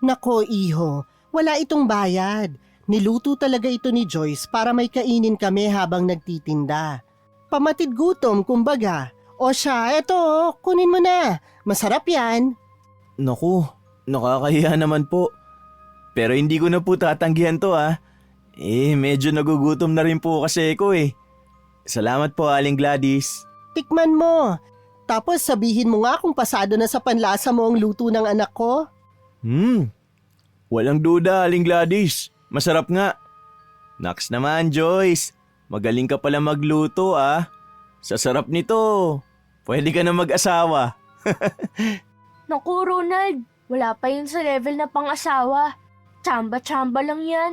Nako, iho. Wala itong bayad. Niluto talaga ito ni Joyce para may kainin kami habang nagtitinda. Pamatid gutom, kumbaga. O siya, eto, kunin mo na. Masarap yan. Naku, nakakahiya naman po. Pero hindi ko na po tatanggihan to ah. Medyo nagugutom na rin po kasi ako eh. Salamat po, Aling Gladys. Tikman mo. Tapos sabihin mo nga kung pasado na sa panlasa mo ang luto ng anak ko. Walang duda, Aling Gladys. Masarap nga. Naks naman, Joyce. Magaling ka pala magluto ah. Sa sarap nito. Pwede ka na mag-asawa. Naku, Ronald. Wala pa yun sa level na pang-asawa. Tsamba-tsamba lang yan.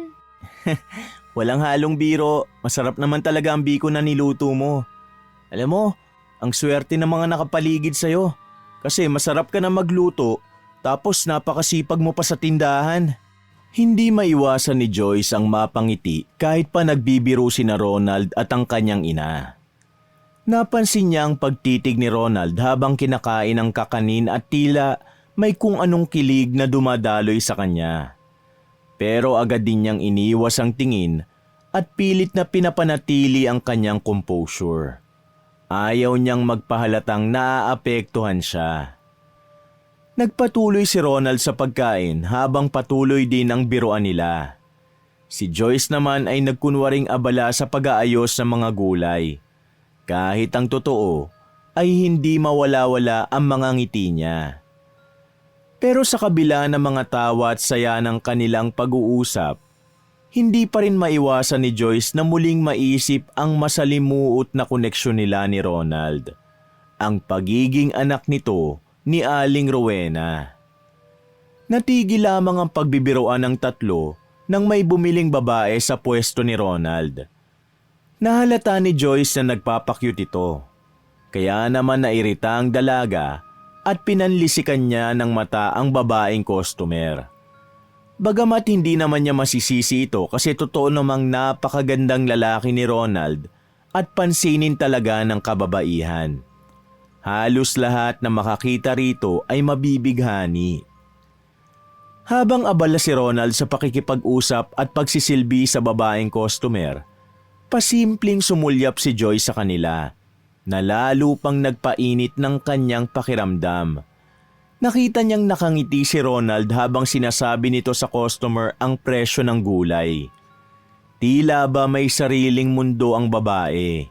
Walang halong biro. Masarap naman talaga ang biko na niluto mo. Alam mo, ang swerte ng mga nakapaligid sa'yo. Kasi masarap ka na magluto, tapos napakasipag mo pa sa tindahan. Hindi maiwasan ni Joyce ang mapangiti kahit pa nagbibiro sina Ronald at ang kanyang ina. Napansin niya ang pagtitig ni Ronald habang kinakain ang kakanin at tila may kung anong kilig na dumadaloy sa kanya. Pero agad din niyang iniwas ang tingin at pilit na pinapanatili ang kanyang composure. Ayaw niyang magpahalatang naaapektuhan siya. Nagpatuloy si Ronald sa pagkain habang patuloy din ang biruan nila. Si Joyce naman ay nagkunwaring abala sa pag-aayos ng mga gulay. Kahit ang totoo ay hindi mawala-wala ang mga ngiti niya. Pero sa kabila ng mga tawa at saya ng kanilang pag-uusap, hindi pa rin maiwasan ni Joyce na muling maisip ang masalimuot na koneksyon nila ni Ronald. Ang pagiging anak nito ni Aling Rowena. Natigil lamang ang pagbibiroan ng tatlo nang may bumiling babae sa pwesto ni Ronald. Nahalata ni Joyce na nagpapakyut ito. Kaya naman nairita ang dalaga at pinanlisikan niya ng mata ang babaeng customer. Bagamat hindi naman niya masisisi ito kasi totoo namang napakagandang lalaki ni Ronald at pansinin talaga ng kababaihan. Halos lahat na makakita rito ay mabibighani. Habang abala si Ronald sa pakikipag-usap at pagsisilbi sa babaeng customer, pasimpleng sumulyap si Joyce sa kanila na lalo pang nagpainit ng kanyang pakiramdam. Nakita niyang nakangiti si Ronald habang sinasabi nito sa customer ang presyo ng gulay. Tila ba may sariling mundo ang babae.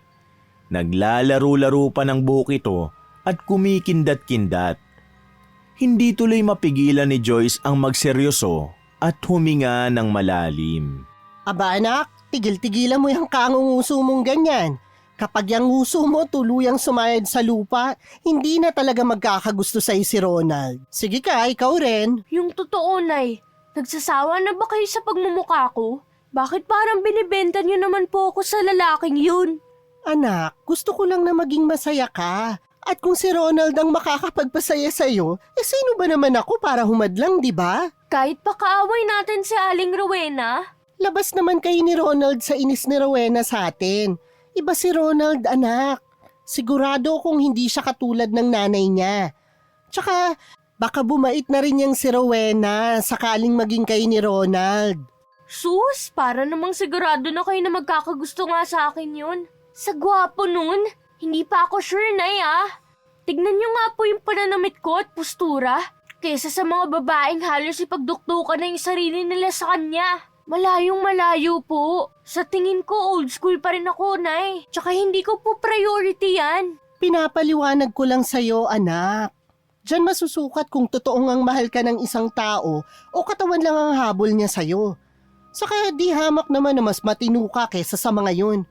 Naglalaro-laro pa ng buhok ito at kumikindat-kindat. Hindi tuloy mapigilan ni Joyce ang magseryoso at huminga ng malalim. Aba anak, tigil-tigilan mo yung kangunguso mong ganyan. Kapag yung nguso mo tuluyang sumayad sa lupa, hindi na talaga magkakagusto sa'yo si Ronald. Sige ka, ikaw rin. Yung totoo, Nay. Nagsasawa na ba kayo sa pagmumukha ko? Bakit parang binibenta niyo naman po ako sa lalaking yun? Anak, gusto ko lang na maging masaya ka. At kung si Ronald ang makakapagpasaya sa'yo, sino ba naman ako para humadlang, di ba? Kahit pa kaaway natin si Aling Rowena? Labas naman kayo ni Ronald sa inis ni Rowena sa atin. Iba si Ronald, anak. Sigurado kung hindi siya katulad ng nanay niya. Tsaka, baka bumait na rin niyang si Rowena sakaling maging kayo ni Ronald. Sus, para namang sigurado na kayo na magkakagusto nga sa akin yun. Sa gwapo nun, hindi pa ako sure, Nay Tignan niyo nga po yung pananamit ko at postura. Kesa sa mga babaeng halos ipagdukdukan na yung sarili nila sa kanya. Malayong malayo po. Sa tingin ko, old school pa rin ako, Nay. Tsaka hindi ko po priority yan. Pinapaliwanag ko lang sa'yo, anak. Diyan masusukat kung totoong ang mahal ka ng isang tao o katawan lang ang habol niya sa'yo. Saka di hamak naman na mas matino ka kesa sa mga yun.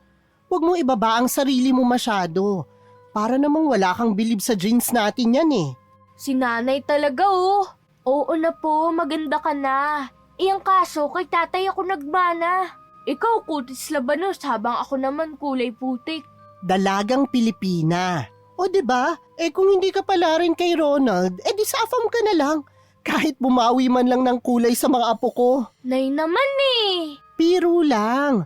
Huwag mo ibaba ang sarili mo masyado. Para namang wala kang bilib sa jeans natin yan eh. Si Nanay talaga, oh. Oo na po, maganda ka na. Iyang kaso, kay tatay ako nagmana. Ikaw kutis labanos habang ako naman kulay putik. Dalagang Pilipina. O diba? Kung hindi ka pala rin kay Ronald, di sa afam ka na lang. Kahit bumawi man lang ng kulay sa mga apo ko. Nay naman eh. Biro lang.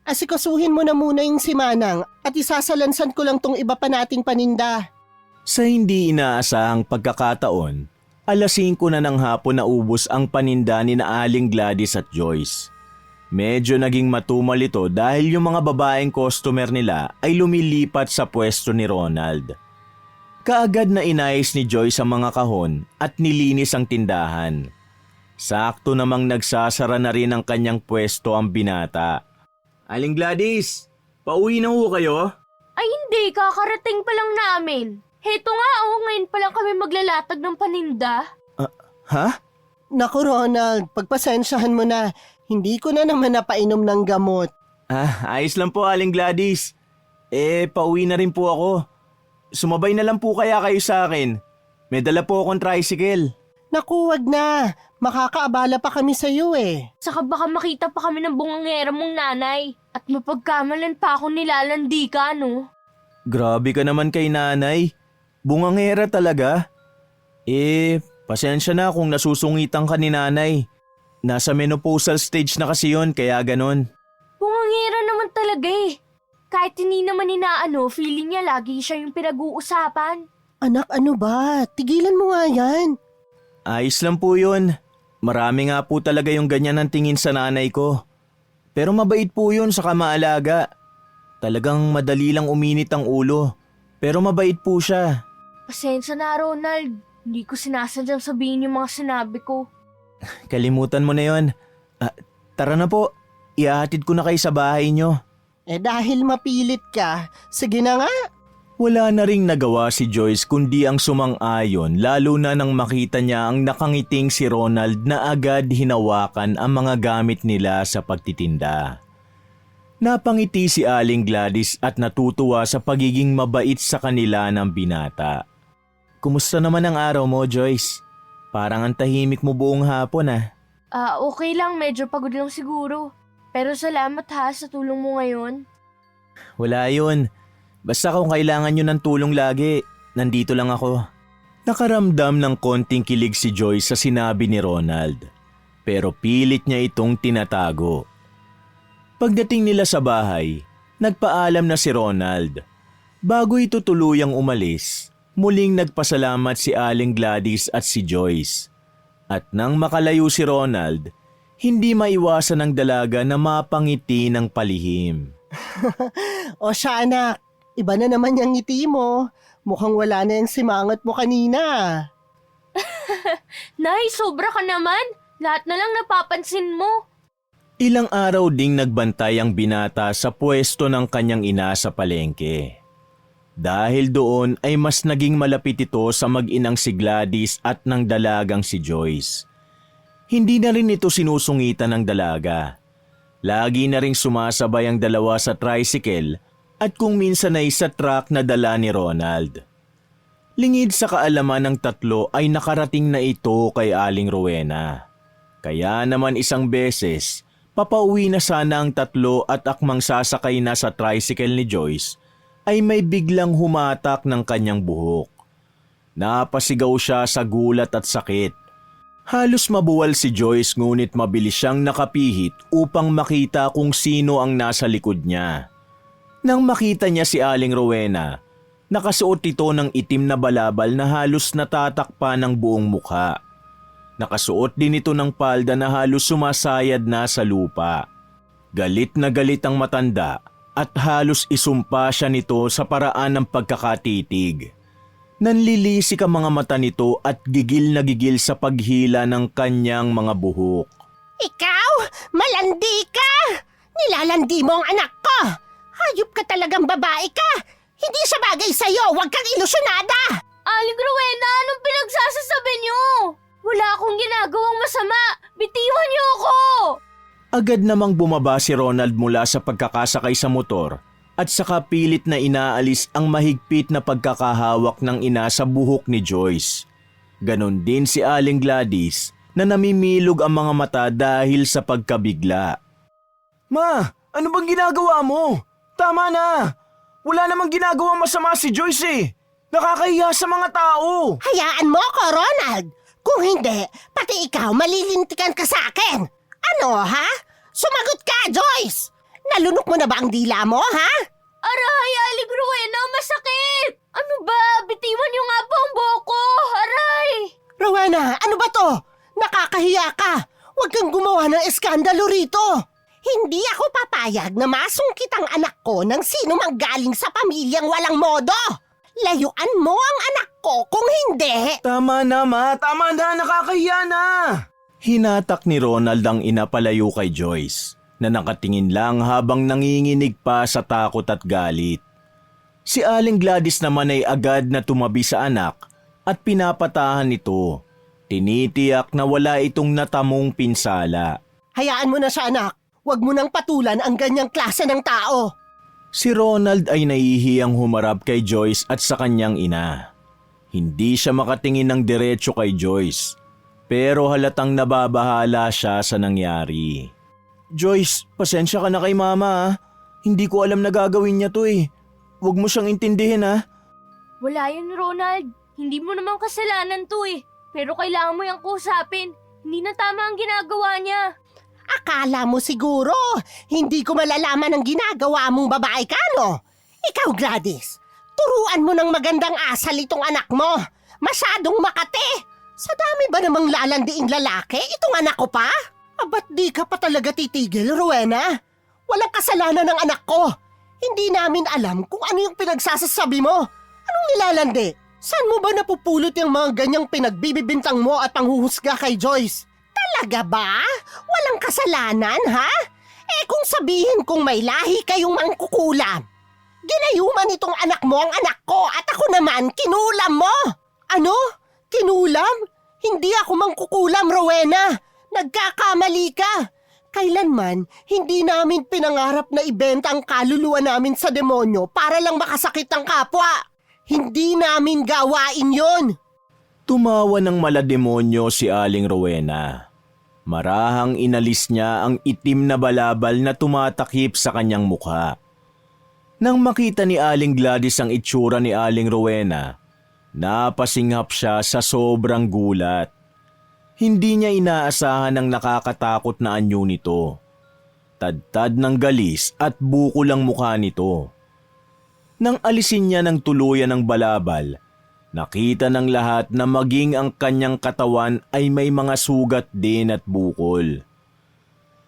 Asikasuhin mo na muna yung si Manang at isasalansan ko lang tong iba pa nating paninda. Sa hindi inaasahang pagkakataon, alas 5 na ng hapon na ubos ang paninda ni na Aling Gladys at Joyce. Medyo naging matumal ito dahil yung mga babaeng customer nila ay lumilipat sa pwesto ni Ronald. Kaagad na inayos ni Joyce ang mga kahon at nilinis ang tindahan. Sakto namang nagsasara na rin ang kanyang pwesto ang binata. Aling Gladys, pauwi na ho kayo? Ay hindi, kakarating pa lang namin. Heto nga ngayon pa lang kami maglalatag ng paninda. Ha? Naku Ronald, pagpasensyahan mo na. Hindi ko na naman napainom ng gamot. Ayos lang po Aling Gladys. Pauwi na rin po ako. Sumabay na lang po kaya kayo sa akin. May dala po akong tricycle. Naku, wag na. Makakaabala pa kami sa iyo eh. Saka baka makita pa kami ng bungangera mong nanay. At mapagkamalan pa ako nilalandi ka, no? Grabe ka naman kay nanay. Bungangera talaga. Pasensya na kung nasusungitan ka ni nanay. Nasa menopausal stage na kasi yon kaya ganon. Bungangera naman talaga eh. Kahit hindi naman inaano, feeling niya lagi siya yung pinag-uusapan. Anak, ano ba? Tigilan mo nga yan. Ayos lang po yun. Marami nga po talaga yung ganyan ang tingin sa nanay ko. Pero mabait po yun saka maalaga. Talagang madali lang uminit ang ulo. Pero mabait po siya. Pasensya na, Ronald. Hindi ko sinasadyang sabihin yung mga sinabi ko. Kalimutan mo na yon. Tara na po. Ihahatid ko na kayo sa bahay nyo. Dahil mapilit ka, sige na nga. Wala na ring nagawa si Joyce kundi ang sumang-ayon lalo na nang makita niya ang nakangiting si Ronald na agad hinawakan ang mga gamit nila sa pagtitinda. Napangiti si Aling Gladys at natutuwa sa pagiging mabait sa kanila ng binata. Kumusta naman ang araw mo, Joyce? Parang ang tahimik mo buong hapon Okay lang, medyo pagod lang siguro. Pero salamat ha sa tulong mo ngayon. Wala yun. Basta kung kailangan nyo ng tulong lagi, nandito lang ako. Nakaramdam ng konting kilig si Joyce sa sinabi ni Ronald. Pero pilit niya itong tinatago. Pagdating nila sa bahay, nagpaalam na si Ronald. Bago ito tuluyang umalis, muling nagpasalamat si Aling Gladys at si Joyce. At nang makalayo si Ronald, hindi maiwasan ng dalaga na mapangiti ng palihim. O siya anak, iba na naman yung ngiti mo. Mukhang wala na yung simangot mo kanina. Nay, sobra ka naman. Lahat na lang napapansin mo. Ilang araw ding nagbantay ang binata sa pwesto ng kanyang ina sa palengke. Dahil doon ay mas naging malapit ito sa mag-inang si Gladys at ng dalagang si Joyce. Hindi na rin ito sinusungitan ng dalaga. Lagi na ring sumasabay ang dalawa sa tricycle at kung minsan ay sa truck na dala ni Ronald. Lingid sa kaalaman ng tatlo ay nakarating na ito kay Aling Rowena. Kaya naman isang beses, papauwi na sana ang tatlo at akmang sasakay na sa tricycle ni Joyce, ay may biglang humatak ng kanyang buhok. Napasigaw siya sa gulat at sakit. Halos mabuwal si Joyce ngunit mabilis siyang nakapihit upang makita kung sino ang nasa likod niya. Nang makita niya si Aling Rowena, nakasuot ito ng itim na balabal na halos natatakpan ng buong mukha. Nakasuot din ito ng palda na halos sumasayad na sa lupa. Galit na galit ang matanda at halos isumpa siya nito sa paraan ng pagkakatitig. Nanlilisik ang mga mata nito at gigil na gigil sa paghila ng kanyang mga buhok. Ikaw? Malandi ka! Nilalandi mo ang anak ko! Hayop ka talagang babae ka! Hindi siya bagay sa'yo! Huwag kang ilusyonada! Aling Rowena, anong pinagsasasabi niyo? Wala akong ginagawang masama! Bitiwan niyo ako! Agad namang bumaba si Ronald mula sa pagkakasakay sa motor at saka pilit na inaalis ang mahigpit na pagkakahawak ng ina sa buhok ni Joyce. Ganon din si Aling Gladys na namimilog ang mga mata dahil sa pagkabigla. Ma, ano bang ginagawa mo? Tama na! Wala namang ginagawang masama si Joyce eh! Nakakahiya sa mga tao! Hayaan mo ko, Ronald! Kung hindi, pati ikaw malilintikan ka sa akin! Ano, ha? Sumagot ka, Joyce! Nalunok mo na ba ang dila mo, ha? Aray, Aling Rowena, masakit! Ano ba? Bitiwan niyo nga po ang buhok ko! Aray! Rowena, ano ba to? Nakakahiya ka! Huwag kang gumawa ng eskandalo rito! Hindi ako papayag na masungkit ang anak ko ng sino mang galing sa pamilyang walang modo! Layuan mo ang anak ko kung hindi! Tama na, Ma! Tama na! Nakakahiya na! Hinatak ni Ronald ang ina palayo kay Joyce na nakatingin lang habang nanginginig pa sa takot at galit. Si Aling Gladys naman ay agad na tumabi sa anak at pinapatahan ito. Tinitiyak na wala itong natamong pinsala. Hayaan mo na siya, anak! Huwag mo nang patulan ang ganyang klase ng tao! Si Ronald ay nahihiyang humarap kay Joyce at sa kanyang ina. Hindi siya makatingin ng diretso kay Joyce, pero halatang nababahala siya sa nangyari. Joyce, pasensya ka na kay Mama ha. Hindi ko alam na gagawin niya to eh. Huwag mo siyang intindihin ha. Wala yun, Ronald. Hindi mo naman kasalanan to eh. Pero kailangan mo yung kusapin. Hindi na tama ang ginagawa niya. Akala mo siguro, hindi ko malalaman ang ginagawa mong babae ka, no? Ikaw, Gladys, turuan mo ng magandang asal itong anak mo. Masyadong makate. Sa dami ba namang lalandiing lalaki, itong anak ko pa? Ba't di ka pa talaga titigil, Rowena? Walang kasalanan ng anak ko. Hindi namin alam kung ano yung pinagsasasabi mo. Anong nilalandi? Saan mo ba napupulot yung mga ganyang pinagbibibintang mo at panghuhusga kay Joyce? Talaga ba? Walang kasalanan, ha? Eh kung sabihin kong may lahi kayong mangkukulam. Ginayuman itong anak mo ang anak ko at ako naman kinulam mo. Ano? Kinulam? Hindi ako mangkukulam, Rowena. Nagkakamali ka. Kailanman, hindi namin pinangarap na ibenta ang kaluluwa namin sa demonyo para lang makasakit ang kapwa. Hindi namin gawain yon. Tumawa ng malademonyo si Aling Rowena. Marahang inalis niya ang itim na balabal na tumatakip sa kanyang mukha. Nang makita ni Aling Gladys ang itsura ni Aling Rowena, napasinghap siya sa sobrang gulat. Hindi niya inaasahan ang nakakatakot na anyo nito. Tadtad ng galis at bukol ang mukha nito. Nang alisin niya ng tuluyan ng balabal, nakita ng lahat na maging ang kanyang katawan ay may mga sugat din at bukol.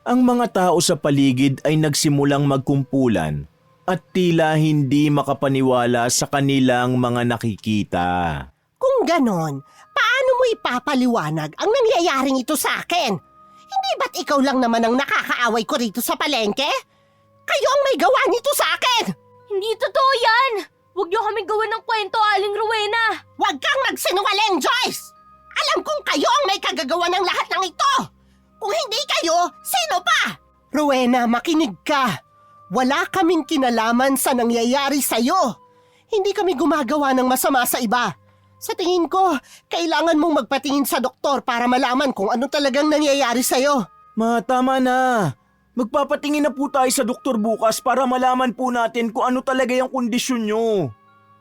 Ang mga tao sa paligid ay nagsimulang magkumpulan at tila hindi makapaniwala sa kanilang mga nakikita. Kung ganon, paano mo ipapaliwanag ang nangyayaring ito sa akin? Hindi ba't ikaw lang naman ang nakakaaway ko rito sa palengke? Kayo ang may gawa nito sa akin! Hindi totoo yan! Huwag niyo kami gawan ng kwento, Aling Rowena! Huwag kang magsinungaling, Joyce! Alam kong kayo ang may kagagawa ng lahat ng ito! Kung hindi kayo, sino pa? Rowena, makinig ka! Wala kaming kinalaman sa nangyayari sa'yo! Hindi kami gumagawa ng masama sa iba! Sa tingin ko, kailangan mong magpatingin sa doktor para malaman kung ano talagang nangyayari sa'yo. Ma, tama na. Magpapatingin na po tayo sa doktor bukas para malaman po natin kung ano talaga yung kondisyon nyo.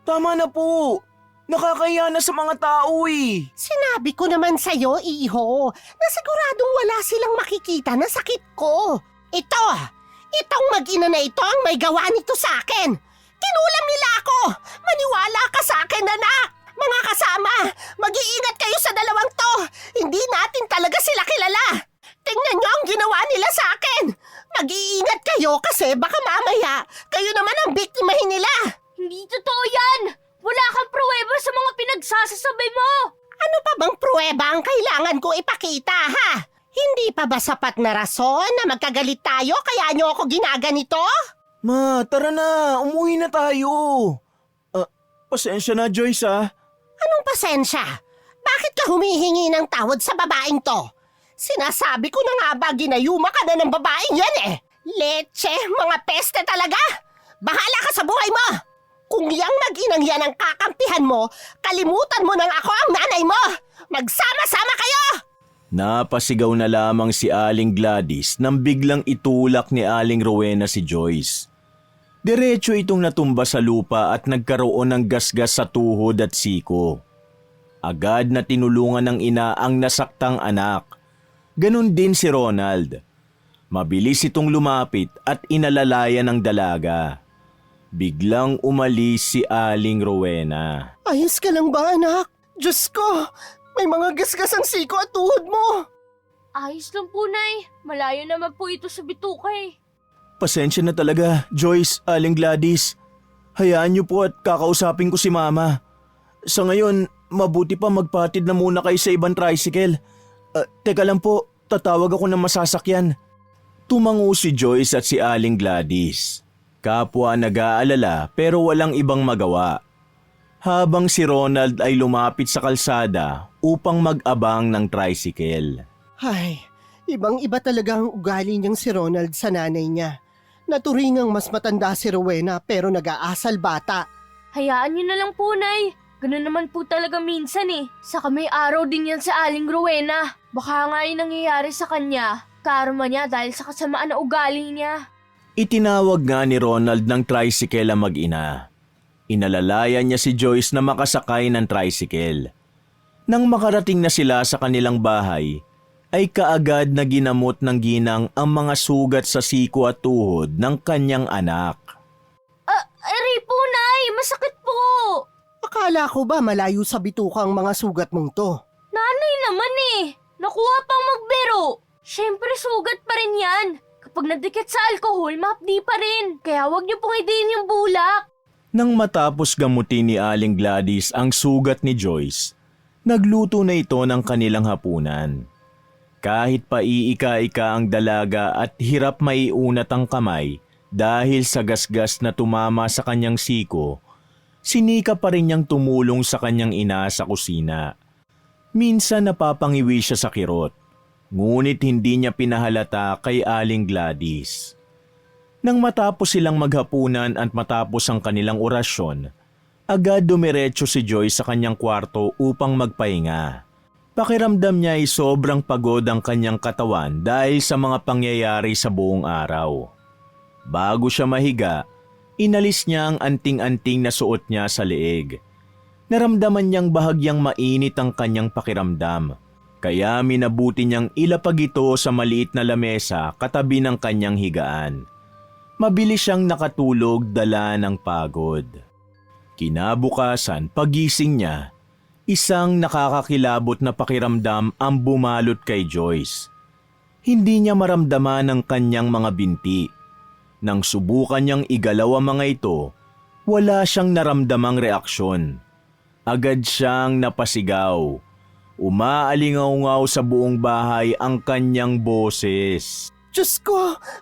Tama na po. Nakakahiya na sa mga tao eh. Sinabi ko naman sa'yo, iho, na siguradong wala silang makikita na sakit ko. Itong mag-ina na ito ang may gawa nito sa akin. Kinulam nila ako. Maniwala ka sa akin, anak. Mga kasama, mag-iingat kayo sa dalawang to. Hindi natin talaga sila kilala. Tingnan nyo ang ginawa nila sa akin. Mag-iingat kayo kasi baka mamaya kayo naman ang biktimahin nila. Hindi totoo yan! Wala kang pruweba sa mga pinagsasasabi mo! Ano pa bang pruweba ang kailangan ko ipakita, ha? Hindi pa ba sapat na rason na magkagalit tayo kaya nyo ako ginaganito? Ma, tara na. Umuwi na tayo. Pasensya na, Joyce, ah. Anong pasensya? Bakit ka humihingi ng tawad sa babaeng to? Sinasabi ko na nga ba ginayuma ka na ng babaeng yan eh. Leche, mga peste talaga. Bahala ka sa buhay mo. Kung yang mag-inang yan ang kakampihan mo, kalimutan mo nang ako ang nanay mo. Magsama-sama kayo! Napasigaw na lamang si Aling Gladys nang biglang itulak ni Aling Rowena si Joyce. Diretso itong natumba sa lupa at nagkaroon ng gasgas sa tuhod at siko. Agad na tinulungan ng ina ang nasaktang anak. Ganon din si Ronald. Mabilis itong lumapit at inalalayan ng dalaga. Biglang umalis si Aling Rowena. Ayos ka lang ba, anak? Diyos ko, may mga gasgas ang siko at tuhod mo. Ayos lang po, Nay. Malayo naman po ito sa bituka eh. Pasensya na talaga, Joyce, Aling Gladys. Hayaan niyo po at kakausapin ko si Mama. Sa ngayon, mabuti pa magpatid na muna kayo sa ibang tricycle. Teka lang po, tatawag ako ng masasakyan. Tumango si Joyce at si Aling Gladys. Kapwa nag-aalala pero walang ibang magawa. Habang si Ronald ay lumapit sa kalsada upang mag-abang ng tricycle. Ay, ibang-iba talaga ang ugali niyang si Ronald sa nanay niya. Naturingang mas matanda si Rowena pero nag-aasal bata. Hayaan niyo na lang po, Nay. Ganun naman po talaga minsan eh. Saka may araw din yan sa Aling Rowena. Baka nga yung nangyayari sa kanya. Karma niya dahil sa kasamaan na ugali niya. Itinawag nga ni Ronald ng tricycle ang mag-ina. Inalalayan niya si Joyce na makasakay ng tricycle. Nang makarating na sila sa kanilang bahay, ay kaagad na ginamot ng ginang ang mga sugat sa siko at tuhod ng kanyang anak. Aray po, Nay! Masakit po! Akala ko ba malayo sa bituka ang mga sugat mong to? Nanay naman eh! Nakuha pang magbiro! Siyempre sugat pa rin yan! Kapag nadikit sa alkohol, mahapdi pa rin. Kaya wag niyo pong idiin yung bulak. Nang matapos gamutin ni Aling Gladys ang sugat ni Joyce, nagluto na ito ng kanilang hapunan. Kahit pa iika-ika ang dalaga at hirap maiunat ang kamay dahil sa gasgas na tumama sa kanyang siko, sinika pa rin niyang tumulong sa kanyang ina sa kusina. Minsan napapangiwi siya sa kirot. Ngunit hindi niya pinahalata kay Aling Gladys. Nang matapos silang maghapunan at matapos ang kanilang orasyon, agad dumiretso si Joyce sa kanyang kwarto upang magpahinga. Pakiramdam niya ay sobrang pagod ang kanyang katawan dahil sa mga pangyayari sa buong araw. Bago siya mahiga, inalis niya ang anting-anting na suot niya sa leeg. Naramdaman niyang bahagyang mainit ang kanyang pakiramdam. Kaya minabuti niyang ilapag ito sa maliit na lamesa katabi ng kanyang higaan. Mabilis siyang nakatulog dala ng pagod. Kinabukasan, pagising niya, isang nakakakilabot na pakiramdam ang bumalot kay Joyce. Hindi niya maramdaman ang kanyang mga binti. Nang subukan niyang igalaw ang mga ito, wala siyang naramdamang reaksyon. Agad siyang napasigaw. Umaalingaw-ngaw sa buong bahay ang kanyang boses. Diyos ko,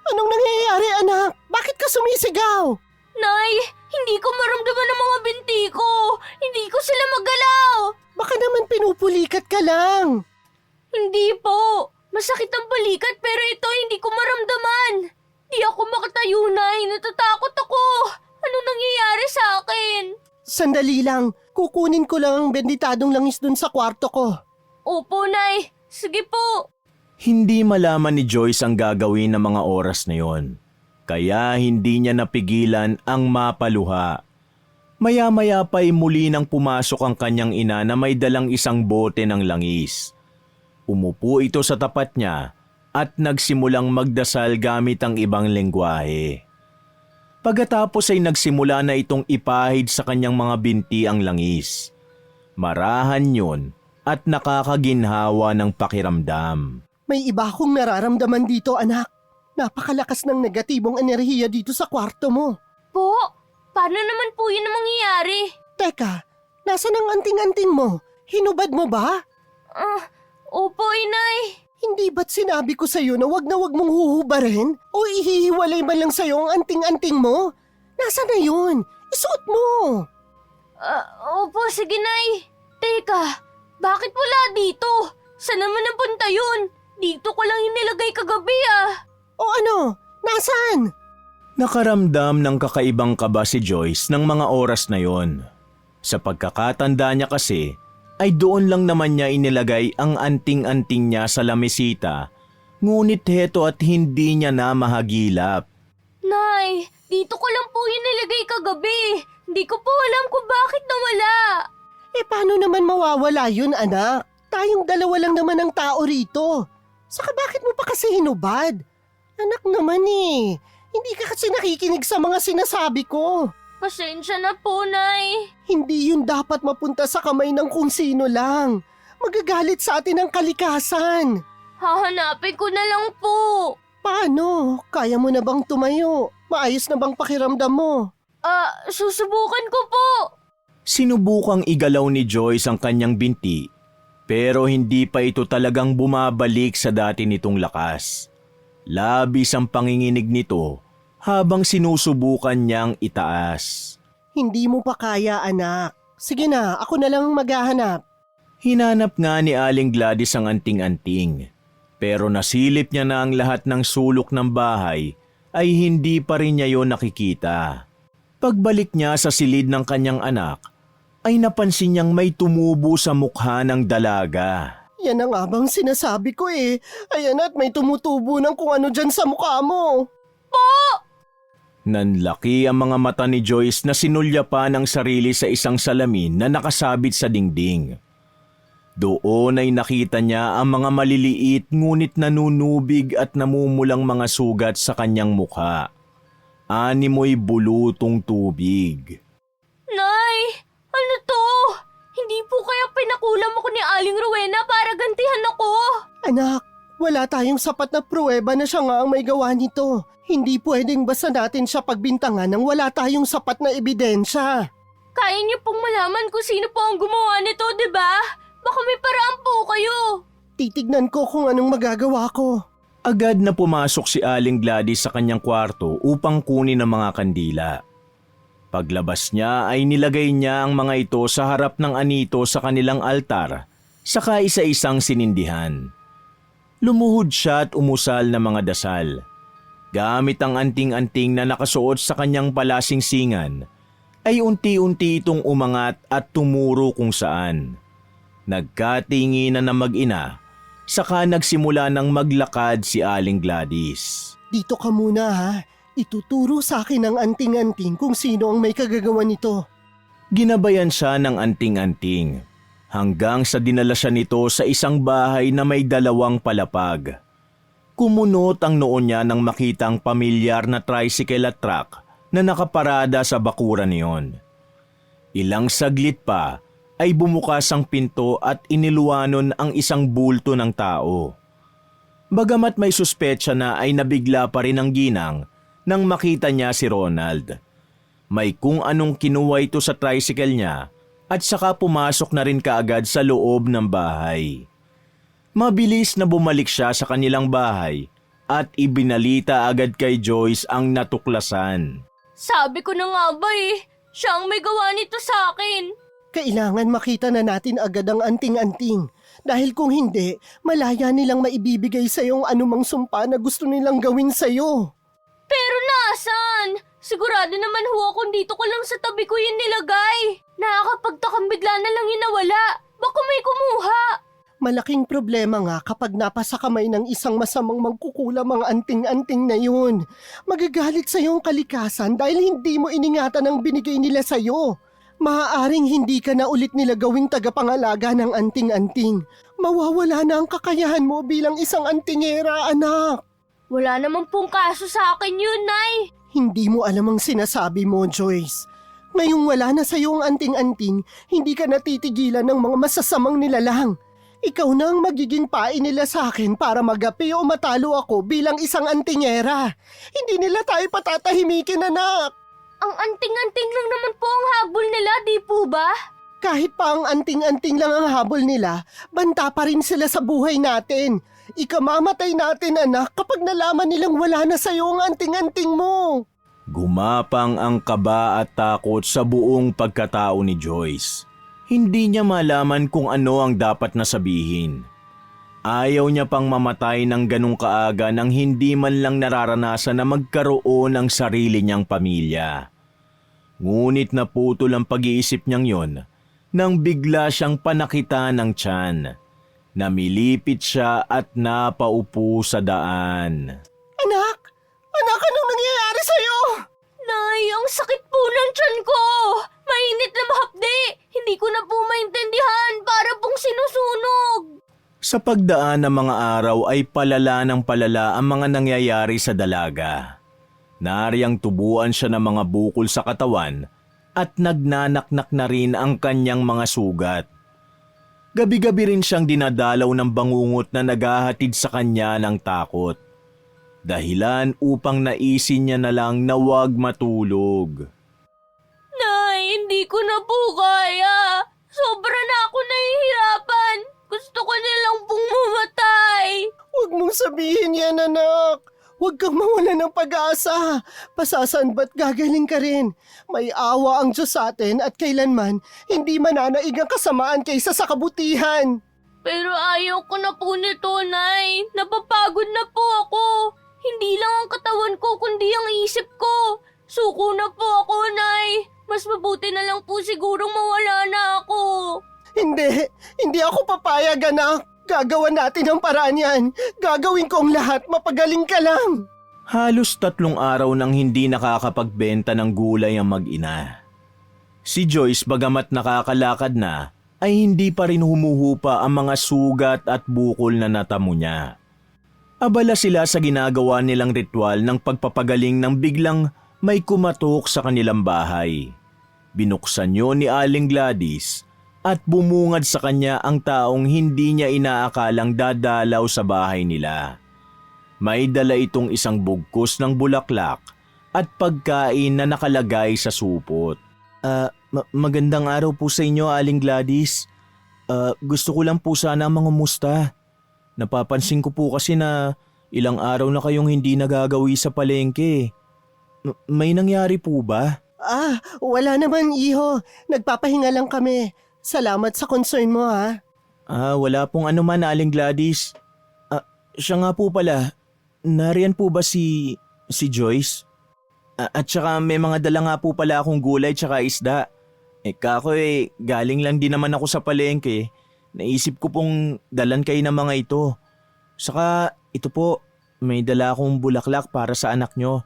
anong nangyayari anak? Bakit ka sumisigaw? Nay, hindi ko maramdaman ang mga binti ko. Hindi ko sila magalaw. Baka naman pinupulikat ka lang. Hindi po. Masakit ang balikat pero ito hindi ko maramdaman. Di ako makatayo, Nay. Natatakot ako. Anong nangyayari sa akin? Sandali lang, kukunin ko lang ang benditadong langis dun sa kwarto ko. Opo, Nay. Sige po. Hindi malaman ni Joyce ang gagawin ng mga oras na yon. Kaya hindi niya napigilan ang mapaluha. Maya-maya pa'y muli nang pumasok ang kanyang ina na may dalang isang bote ng langis. Umupo ito sa tapat niya at nagsimulang magdasal gamit ang ibang lengguwahe. Pagkatapos ay nagsimula na itong ipahid sa kanyang mga binti ang langis. Marahan yun at nakakaginhawa ng pakiramdam. May iba akong nararamdaman dito anak. Napakalakas ng negatibong enerhiya dito sa kwarto mo. Po, paano naman po yun ang mangyayari? Teka, nasan ang anting-anting mo? Hinubad mo ba? Opo, Inay. Hindi Hindi ba't sinabi ko sa'yo na wag mong huhubarin? O ihihiwalay man lang sa'yo ang anting-anting mo? Nasaan na yun? Isuot mo! Opo, sige, Nay. Teka, bakit wala dito? Saan naman napunta yun? Dito ko lang inilagay kagabi O ano? Nasaan? Nakaramdam ng kakaibang kaba si Joyce ng mga oras na yon. Sa pagkakatanda niya kasi, ay doon lang naman niya inilagay ang anting-anting niya sa lamesita, ngunit heto at hindi niya na mahagilap. Nay, dito ko lang po inilagay kagabi. Hindi ko po alam kung bakit nawala. Paano naman mawawala yun, anak? Tayong dalawa lang naman ang tao rito. Saka bakit mo pa kasi hinubad? Anak naman hindi ka kasi nakikinig sa mga sinasabi ko. Pasensya na po, Nay. Hindi yun dapat mapunta sa kamay ng kung sino lang. Magagalit sa atin ang kalikasan. Hahanapin ko na lang po. Paano? Kaya mo na bang tumayo? Maayos na bang pakiramdam mo? Susubukan ko po. Sinubukang igalaw ni Joyce ang kanyang binti, pero hindi pa ito talagang bumabalik sa dati nitong lakas. Labis ang panginginig nito habang sinusubukan niyang itaas. Hindi mo pa kaya, anak. Sige na, ako na lang maghahanap. Hinanap nga ni Aling Gladys ang anting-anting, pero nasilip niya na ang lahat ng sulok ng bahay ay hindi pa rin niya yon nakikita. Pagbalik niya sa silid ng kanyang anak, ay napansin niyang may tumubo sa mukha ng dalaga. Yan ang abang sinasabi ko Ayan at may tumutubo ng kung ano dyan sa mukha mo. Nanlaki ang mga mata ni Joyce na sinulya pa ng sarili sa isang salamin na nakasabit sa dingding. Doon ay nakita niya ang mga maliliit ngunit nanunubig at namumulang mga sugat sa kanyang mukha. Animoy bulutong tubig. Nay, ano to? Hindi po kaya pinakulam ako ni Aling Rowena para gantihan ako? Anak, wala tayong sapat na pruweba na siya nga ang may gawa nito. Hindi pwedeng basta natin siya pagbintangan nang wala tayong sapat na ebidensya. Kaya niyo pong malaman kung sino po ang gumawa nito, di ba? Baka may paraan po kayo. Titignan ko kung anong magagawa ko. Agad na pumasok si Aling Gladys sa kanyang kwarto upang kunin ang mga kandila. Paglabas niya ay nilagay niya ang mga ito sa harap ng anito sa kanilang altar, saka isa-isang sinindihan. Lumuhod siya at umusal ng mga dasal. Gamit ang anting-anting na nakasuot sa kanyang palasingsingan, ay unti-unti itong umangat at tumuro kung saan. Nagkatinginan na mag-ina, saka nagsimula ng maglakad si Aling Gladys. Dito ka muna ha. Ituturo sa akin ang anting-anting kung sino ang may kagagawa nito. Ginabayan siya ng anting-anting hanggang sa dinala siya nito sa isang bahay na may 2 palapag. Kumunot ang noon niya nang makitang pamilyar na tricycle at truck na nakaparada sa bakuran niyon. Ilang saglit pa ay bumukas ang pinto at iniluwanon ang isang bulto ng tao. Bagamat may suspetsa na ay nabigla pa rin ang ginang nang makita niya si Ronald. May kung anong kinuha ito sa tricycle niya at saka pumasok na rin kaagad sa loob ng bahay. Mabilis na bumalik siya sa kanilang bahay at ibinalita agad kay Joyce ang natuklasan. Sabi ko na nga ba siya ang may gawa nito sa akin. Kailangan makita na natin agad ang anting-anting. Dahil kung hindi, malaya nilang maibibigay sa yung anumang sumpa na gusto nilang gawin sa'yo. Pero nasan? Sigurado naman kung dito ko lang sa tabi ko yun nilagay. Nakakapagtakang bigla na lang yun nawala. Baka may kumuha. Malaking problema nga kapag napasa kamay ng isang masamang mangkukulam ang anting-anting na yun. Magagalit sa iyong kalikasan dahil hindi mo iningatan ang binigay nila sa'yo. Maaaring hindi ka na ulit nila gawing tagapangalaga ng anting-anting. Mawawala na ang kakayahan mo bilang isang antingera, anak. Wala naman pong kaso sa akin yun, Nay. Hindi mo alam ang sinasabi mo, Joyce. Ngayong wala na sa'yo ang anting-anting, hindi ka natitigilan ng mga masasamang nilalang. Ikaw na ang magiging pain nila sa akin para magapi o matalo ako bilang isang antingera. Hindi nila tayo patatahimikin, anak. Ang anting-anting lang naman po ang habol nila, di po ba? Kahit pa ang anting-anting lang ang habol nila, banta pa rin sila sa buhay natin. Ikamamatay natin anak kapag nalaman nilang wala na sa'yo ang anting-anting mo. Gumapang ang kaba at takot sa buong pagkatao ni Joyce. Hindi niya malaman kung ano ang dapat na sabihin. Ayaw niya pang mamatay ng ganong kaaga nang hindi man lang nararanasan na magkaroon ng sarili niyang pamilya. Ngunit naputol ang pag-iisip niyang yon nang bigla siyang panakita ng tiyan. Namilipit siya at napaupo sa daan. Anak! Anak, anong nangyayari sa'yo? Nay, ang sakit po ng tiyan ko! Mainit na mahapdi! Hindi ko na po maintindihan, para pong sinusunog! Sa pagdaan ng mga araw ay palala ng palala ang mga nangyayari sa dalaga. Nariyang tubuan siya ng mga bukol sa katawan at nagnanaknak na rin ang kanyang mga sugat. Gabi-gabi rin siyang dinadalaw ng bangungot na naghahatid sa kanya ng takot. Dahilan upang naisin niya na lang na huwag matulog. Nay, hindi ko na po kaya! Sobra na ako nahihirapan! Gusto ko nilang pong mamatay! Huwag mong sabihin yan, anak. Huwag kang mawala ng pag-asa. Pasasan ba't gagaling ka rin? May awa ang Diyos sa atin at kailanman hindi mananaig ang kasamaan kaysa sa kabutihan. Pero ayaw ko na po nito, Nay. Napapagod na po ako. Hindi lang ang katawan ko, kundi ang isip ko. Suko na po ako, Nay. Mas mabuti na lang po sigurong mawala na ako. Hindi ako papayag, anak. Gagawan natin ang paraan yan. Gagawin ko ang lahat, mapagaling ka lang. Halos 3 araw nang hindi nakakapagbenta ng gulay ang mag-ina. Si Joyce, bagamat nakakalakad na, ay hindi pa rin humuhupa ang mga sugat at bukol na natamo niya. Abala sila sa ginagawa nilang ritual ng pagpapagaling nang biglang may kumatok sa kanilang bahay. Binuksan yun ni Aling Gladys at bumungad sa kanya ang taong hindi niya inaakalang dadalaw sa bahay nila. May dala itong isang bugkos ng bulaklak at pagkain na nakalagay sa supot. Magandang araw po sa inyo, Aling Gladys. Gusto ko lang po sana mangumusta. Napapansin ko po kasi na ilang araw na kayong hindi nagagawi sa palengke. May nangyari po ba? Wala naman, iho. Nagpapahinga lang kami. Salamat sa concern mo, ha? Wala pong anuman, Aling Gladys. Siya nga po pala, nariyan po ba si Joyce? At saka may mga dala nga po pala akong gulay tsaka isda. Kako galing lang din naman ako sa palengke. Naisip ko pong dalan kayo ng mga ito. Saka ito po, may dala akong bulaklak para sa anak nyo.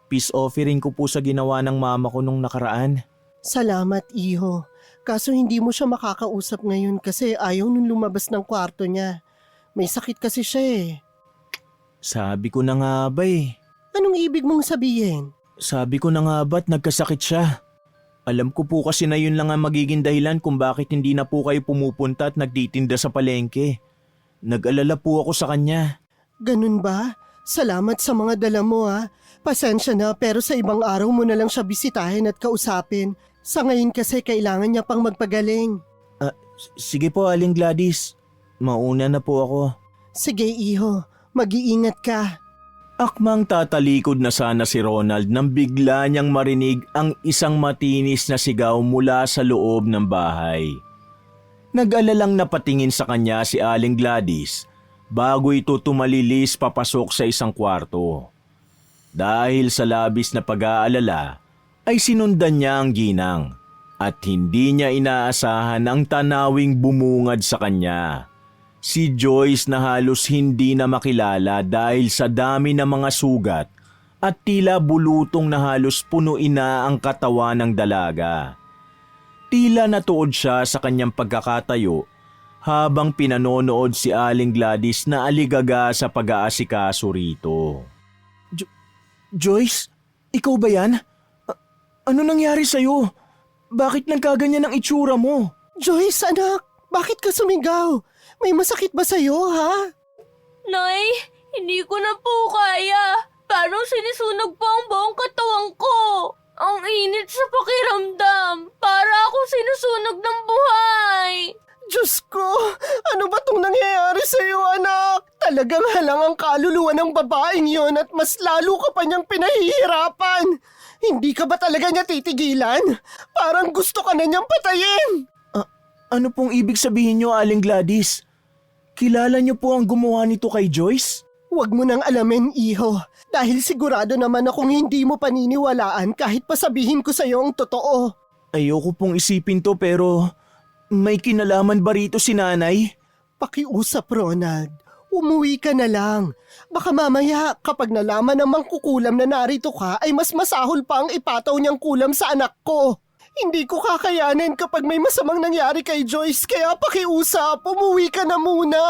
Peace offering ko po sa ginawa ng mama ko nung nakaraan. Salamat, iho. Kaso hindi mo siya makakausap ngayon kasi ayaw nung lumabas ng kwarto niya. May sakit kasi siya eh. Sabi ko na nga ba eh. Anong ibig mong sabihin? Sabi ko na nga ba't nagkasakit siya? Alam ko po kasi na yun lang ang magiging dahilan kung bakit hindi na po kayo pumupunta at nagtitinda sa palengke. Nag-alala po ako sa kanya. Ganun ba? Salamat sa mga dala mo, ha. Pasensya na pero sa ibang araw mo na lang siya bisitahin at kausapin. Sa ngayon kasi kailangan niya pang magpagaling. Sige po, Aling Gladys. Mauna na po ako. Sige, iho. Mag-iingat ka. Akmang tatalikod na sana si Ronald nang bigla niyang marinig ang isang matinis na sigaw mula sa loob ng bahay. Nag-alalang napatingin sa kanya si Aling Gladys bago ito tumalilis papasok sa isang kwarto. Dahil sa labis na pag-aalala, ay sinundan niya ang ginang at hindi niya inaasahan ang tanawing bumungad sa kanya. Si Joyce na halos hindi na makilala dahil sa dami ng mga sugat at tila bulutong na halos punuin na ang katawan ng dalaga. Tila natuod siya sa kanyang pagkakatayo habang pinanonood si Aling Gladys na aligaga sa pag-aasikaso rito. Joyce, ikaw ba yan? Ano nangyari sa'yo? Bakit nagkaganyan ang itsura mo? Joyce, anak, bakit ka sumigaw? May masakit ba sa'yo, ha? Nay, hindi ko na po kaya. Parang sinisunog po ang buong katawan ko. Ang init sa pakiramdam. Para akong sinusunog ng buhay. Diyos ko, ano ba itong nangyayari sa'yo, anak? Talagang halang ang kaluluwa ng babaeng yon at mas lalo ka pa niyang pinahihirapan. Hindi ka ba talaga niya titigilan? Parang gusto ka na niyang patayin. Ano pong ibig sabihin niyo, Aling Gladys? Kilala niyo po ang gumawa nito kay Joyce? Huwag mo nang alamin, iho. Dahil sigurado naman akong hindi mo paniniwalaan kahit pa sabihin ko sa'yo ang totoo. Ayoko pong isipin to pero may kinalaman ba rito si nanay? Pakiusap, Ronald. Umuwi ka na lang. Baka mamaya kapag nalaman ng mangkukulam na narito ka ay mas masahol pa ang ipataw niyang kulam sa anak ko. Hindi ko kakayanin kapag may masamang nangyari kay Joyce kaya pakiusap, umuwi ka na muna.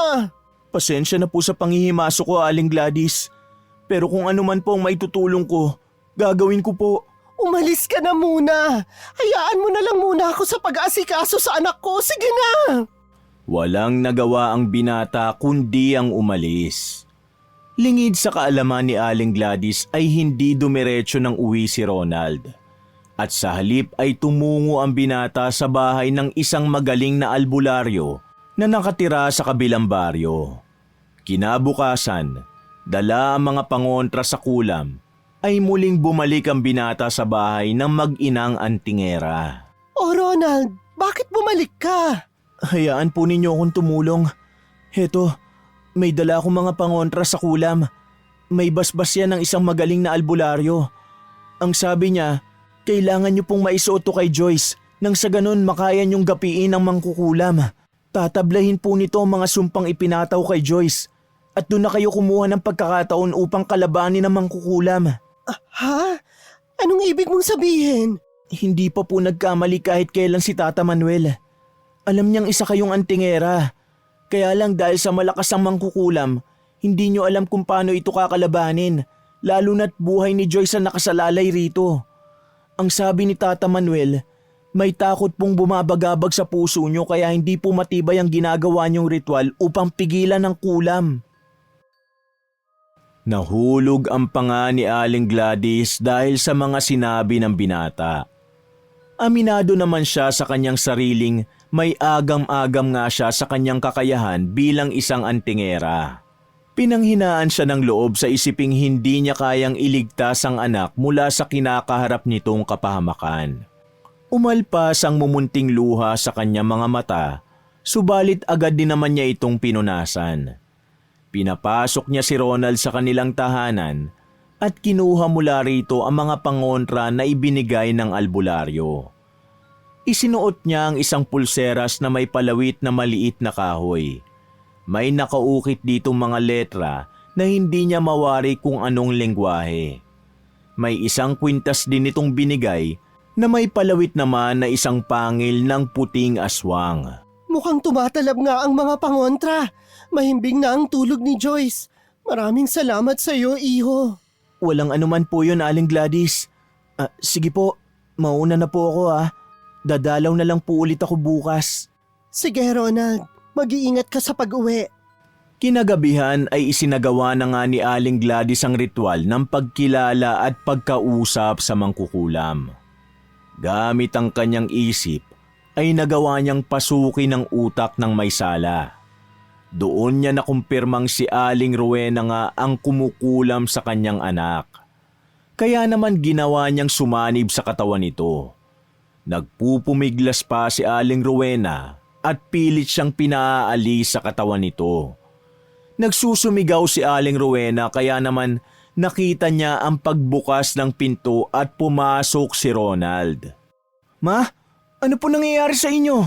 Pasensya na po sa panghihimasok ko, Aling Gladys. Pero kung ano man po ang maitutulong ko, gagawin ko po. Umalis ka na muna. Hayaan mo na lang muna ako sa pag-aasikaso sa anak ko. Sige na. Walang nagawa ang binata kundi ang umalis. Lingid sa kaalaman ni Aling Gladys ay hindi dumiretso ng uwi si Ronald. At sa halip ay tumungo ang binata sa bahay ng isang magaling na albularyo na nakatira sa kabilang baryo. Kinabukasan, dala ang mga pangontra sa kulam, ay muling bumalik ang binata sa bahay ng mag-inang antingera. Oh Ronald, bakit bumalik ka? Hayaan po ninyo akong tumulong. Heto, may dala akong mga pangontra sa kulam. May basbas yan ng isang magaling na albularyo. Ang sabi niya, kailangan niyo pong maisuot to kay Joyce nang sa ganun makaya niyong gapiin ang mangkukulam. Tatablahin po nito ang mga sumpang ipinataw kay Joyce at doon na kayo kumuha ng pagkakataon upang kalabanin ang mangkukulam. Ha? Anong ibig mong sabihin? Hindi pa po nagkamali kahit kailan si Tata Manuel. Alam niyang isa kayong antingera. Kaya lang dahil sa malakas ang mangkukulam, hindi niyo alam kung paano ito kakalabanin, lalo na't buhay ni Joyce ang nakasalalay rito. Ang sabi ni Tata Manuel, may takot pong bumabagabag sa puso niyo kaya hindi po matibay ang ginagawa niyong ritual upang pigilan ang kulam. Nahulog ang panga ni Aling Gladys dahil sa mga sinabi ng binata. Aminado naman siya sa kanyang sariling may agam-agam nga siya sa kanyang kakayahan bilang isang antingera. Pinanghinaan siya ng loob sa isiping hindi niya kayang iligtas ang anak mula sa kinakaharap nitong kapahamakan. Umalpas ang mumunting luha sa kanyang mga mata, subalit agad din naman niya itong pinunasan. Pinapasok niya si Ronald sa kanilang tahanan at kinuha mula rito ang mga pangontra na ibinigay ng albularyo. Isinuot niya ang isang pulseras na may palawit na maliit na kahoy. May nakaukit ditong mga letra na hindi niya mawari kung anong lengguwahe. May isang kwintas din itong binigay na may palawit naman na isang pangil ng puting aswang. Mukhang tumatalab nga ang mga pangontra. Mahimbing na ang tulog ni Joyce. Maraming salamat sa iyo, iho. Walang anuman po yun, Aling Gladys. Sige po, mauna na po ako . Dadalaw na lang po ulit ako bukas. Sige Ronald, mag-iingat ka sa pag-uwi. Kinagabihan ay isinagawa na nga ni Aling Gladys ang ritual ng pagkilala at pagkausap sa mangkukulam. Gamit ang kanyang isip ay nagawa niyang pasukin ang utak ng may sala. Doon niya nakumpirmang si Aling Rowena nga ang kumukulam sa kanyang anak. Kaya naman ginawa niyang sumanib sa katawan nito. Nagpupumiglas pa si Aling Rowena at pilit siyang pinaalis sa katawan nito. Nagsusumigaw si Aling Rowena kaya naman nakita niya ang pagbukas ng pinto at pumasok si Ronald. Ma, ano po nangyayari sa inyo?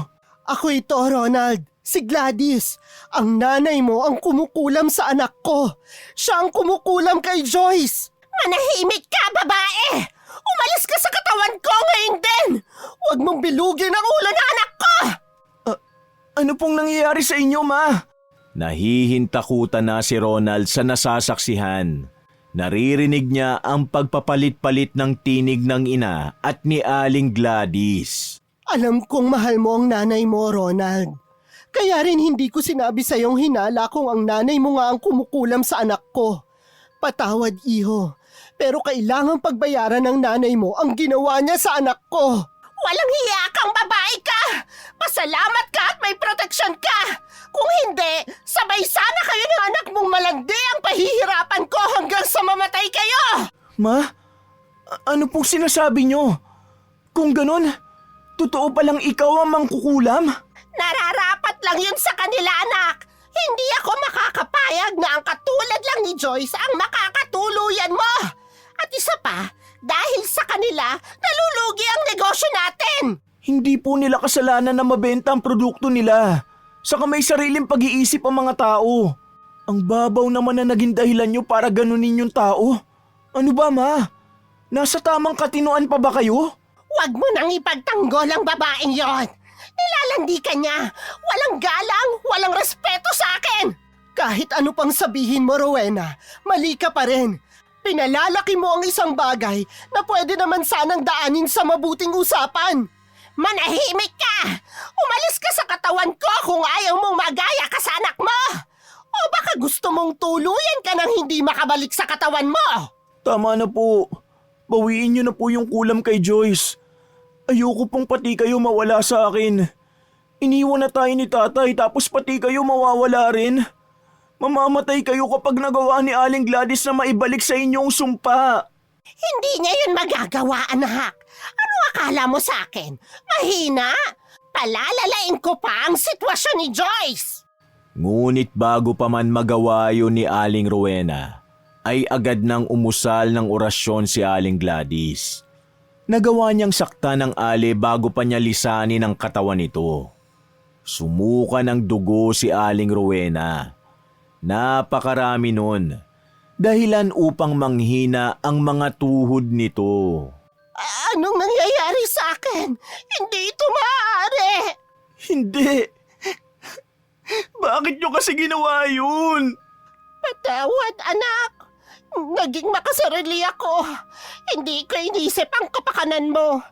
Ako ito, Ronald. Si Gladys. Ang nanay mo ang kumukulam sa anak ko. Siya ang kumukulam kay Joyce. Manahimik ka, babae! Umalis ka sa katawan ko ngayon din! Huwag mong bilugin ang ulo ng anak ko! Ano pong nangyayari sa inyo, Ma? Nahihintakutan na si Ronald sa nasasaksihan. Naririnig niya ang pagpapalit-palit ng tinig ng ina at ni Aling Gladys. Alam kong mahal mo ang nanay mo, Ronald. Kaya rin hindi ko sinabi sa iyong hinala kung ang nanay mo nga ang kumukulam sa anak ko. Patawad, iho. Pero kailangang pagbayaran ng nanay mo ang ginawa niya sa anak ko. Walang hiya kang babae ka! Pasalamat ka at may proteksyon ka! Kung hindi, sabay sana kayo ng anak mong malandi ang pahihirapan ko hanggang sa mamatay kayo! Ma? Ano pong sinasabi nyo? Kung ganon, totoo palang ikaw ang mangkukulam? Nararapat lang yun sa kanila, anak! Hindi ako makakapayag na ang katulad lang ni Joyce ang makakatuluyan mo! At isa pa, dahil sa kanila, nalulugi ang negosyo natin! Hindi po nila kasalanan na mabenta ang produkto nila. Saka may sariling pag-iisip ang mga tao. Ang babaw naman na naging dahilan nyo para ganunin yung tao. Ano ba, ma? Nasa tamang katinoan pa ba kayo? Huwag mo nang ipagtanggol ang babaeng yon. Nilalandi ka niya. Walang galang, walang respeto sa akin. Kahit ano pang sabihin mo, Rowena, mali ka pa rin. Pinalalaki mo ang isang bagay na pwede naman sanang daanin sa mabuting usapan. Manahimik ka! Umalis ka sa katawan ko kung ayaw mong magaya ka sa anak mo! O baka gusto mong tuluyan ka nang hindi makabalik sa katawan mo? Tama na po. Bawiin nyo na po yung kulam kay Joyce. Ayoko pong pati kayo mawala sa akin. Iniwan na tayo ni tatay tapos pati kayo mawawala rin. Mamamatay kayo kapag nagawa ni Aling Gladys na maibalik sa inyong sumpa. Hindi niya yun magagawa, anak. Ano akala mo sa akin? Mahina? Palalalain ko pa ang sitwasyon ni Joyce. Ngunit bago pa man magawa yun ni Aling Rowena, ay agad nang umusal ng orasyon si Aling Gladys. Nagawa niyang sakta ng Ali bago pa niya lisanin ang katawan nito. Sumuka ng dugo si Aling Rowena. Napakarami nun. Dahilan upang manghina ang mga tuhod nito. Anong nangyayari sa akin? Hindi ito maaari. Hindi! Bakit niyo kasi ginawa yun? Patawad, anak. Naging makasarili ako. Hindi ko inisip ang kapakanan mo.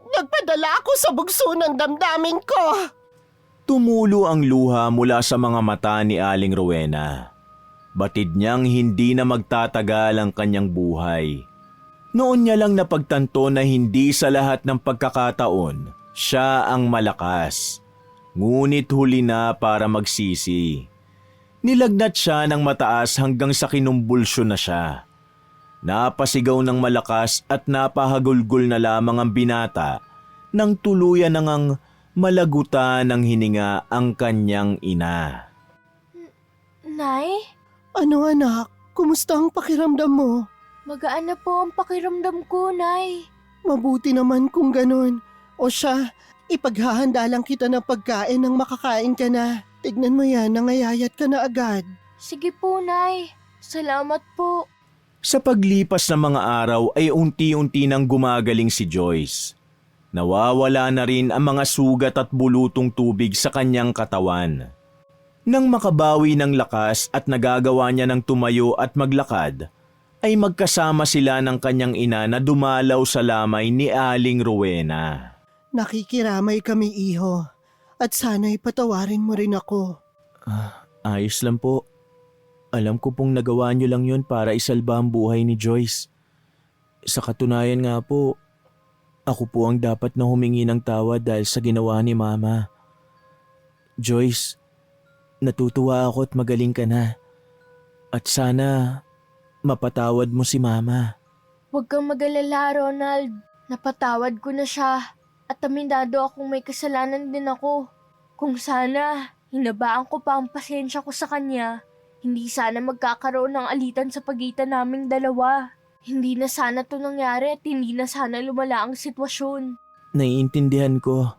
Nagpadala ako sa bugso ng damdamin ko. Tumulo ang luha mula sa mga mata ni Aling Rowena. Batid niyang hindi na magtatagal ang kanyang buhay. Noon niya lang napagtanto na hindi sa lahat ng pagkakataon siya ang malakas. Ngunit huli na para magsisi. Nilagnat siya ng mataas hanggang sa kinumbulsyon na siya. Napasigaw ng malakas at napahagulgol na lamang ang binata nang tuluyan nang malagutan ng hininga ang kanyang ina. Nay? Ano, anak? Kumusta ang pakiramdam mo? Magaan na po ang pakiramdam ko, Nay. Mabuti naman kung ganun. O siya, ipaghahanda lang kita ng pagkain nang makakain ka na. Tignan mo yan, nangayayat ka na agad. Sige po, Nay. Salamat po. Sa paglipas ng mga araw ay unti-unti nang gumagaling si Joyce. Nawawala na rin ang mga sugat at bulutong tubig sa kanyang katawan. Nang makabawi ng lakas at nagagawa niya ng tumayo at maglakad, ay magkasama sila ng kanyang ina na dumalaw sa lamay ni Aling Rowena. Nakikiramay kami, iho. At sana'y patawarin mo rin ako. Ayos lang po. Alam ko pong nagawa niyo lang yun para isalba ang buhay ni Joyce. Sa katunayan nga po, ako po ang dapat na humingi ng tawad dahil sa ginawa ni Mama. Joyce, natutuwa ako at magaling ka na. At sana mapatawad mo si Mama. Huwag kang mag-alala, Ronald. Napatawad ko na siya. At aminado akong may kasalanan din ako. Kung sana, hinabaan ko pa ang pasensya ko sa kanya, hindi sana magkakaroon ng alitan sa pagitan naming dalawa. Hindi na sana to nangyari at hindi na sana lumala ang sitwasyon. Naiintindihan ko.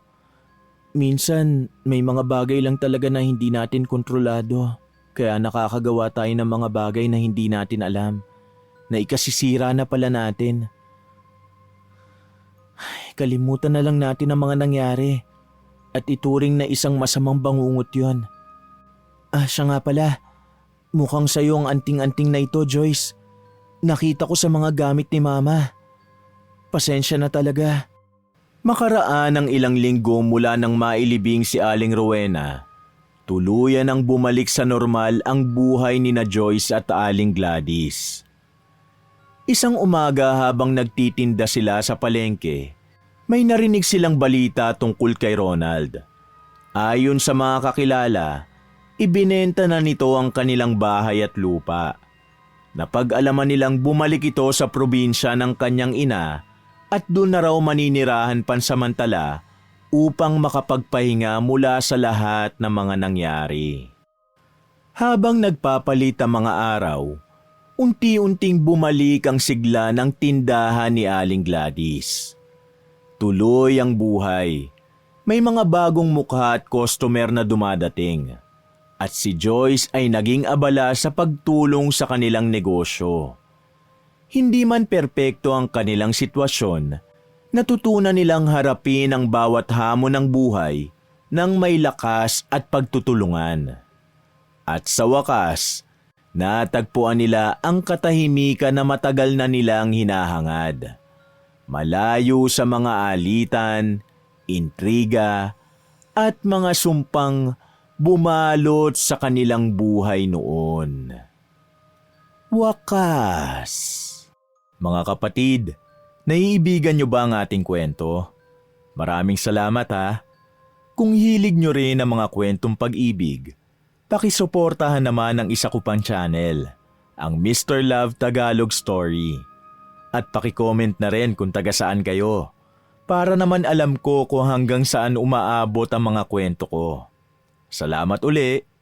Minsan, may mga bagay lang talaga na hindi natin kontrolado. Kaya nakakagawa tayo ng mga bagay na hindi natin alam. Na ikasisira na pala natin. Ay, kalimutan na lang natin ang mga nangyari. At ituring na isang masamang bangungot yon. Siya nga pala. Mukhang sa'yo ang anting-anting na ito, Joyce. Nakita ko sa mga gamit ni Mama. Pasensya na talaga. Makaraan ng ilang linggo mula nang mailibing si Aling Rowena, tuluyan ang bumalik sa normal ang buhay ni na Joyce at Aling Gladys. Isang umaga habang nagtitinda sila sa palengke, may narinig silang balita tungkol kay Ronald. Ayon sa mga kakilala, ibinenta na nito ang kanilang bahay at lupa. Napag-alaman nilang bumalik ito sa probinsya ng kanyang ina at doon na raw maninirahan pansamantala upang makapagpahinga mula sa lahat ng mga nangyari. Habang nagpapalit ang mga araw, unti-unting bumalik ang sigla ng tindahan ni Aling Gladys. Tuloy ang buhay. May mga bagong mukha at customer na dumadating. At si Joyce ay naging abala sa pagtulong sa kanilang negosyo. Hindi man perpekto ang kanilang sitwasyon, natutunan nilang harapin ang bawat hamon ng buhay ng may lakas at pagtutulungan. At sa wakas, natagpuan nila ang katahimikan na matagal na nilang hinahangad. Malayo sa mga alitan, intriga, at mga sumpang bumalot sa kanilang buhay noon. Wakas! Mga kapatid, naiibigan niyo ba ang ating kwento? Maraming salamat ha! Kung hilig niyo rin ang mga kwentong pag-ibig, pakisuportahan naman ang isa ko pang channel, ang Mr. Love Tagalog Story. At paki-comment na rin kung taga saan kayo, para naman alam ko kung hanggang saan umaabot ang mga kwento ko. Salamat uli!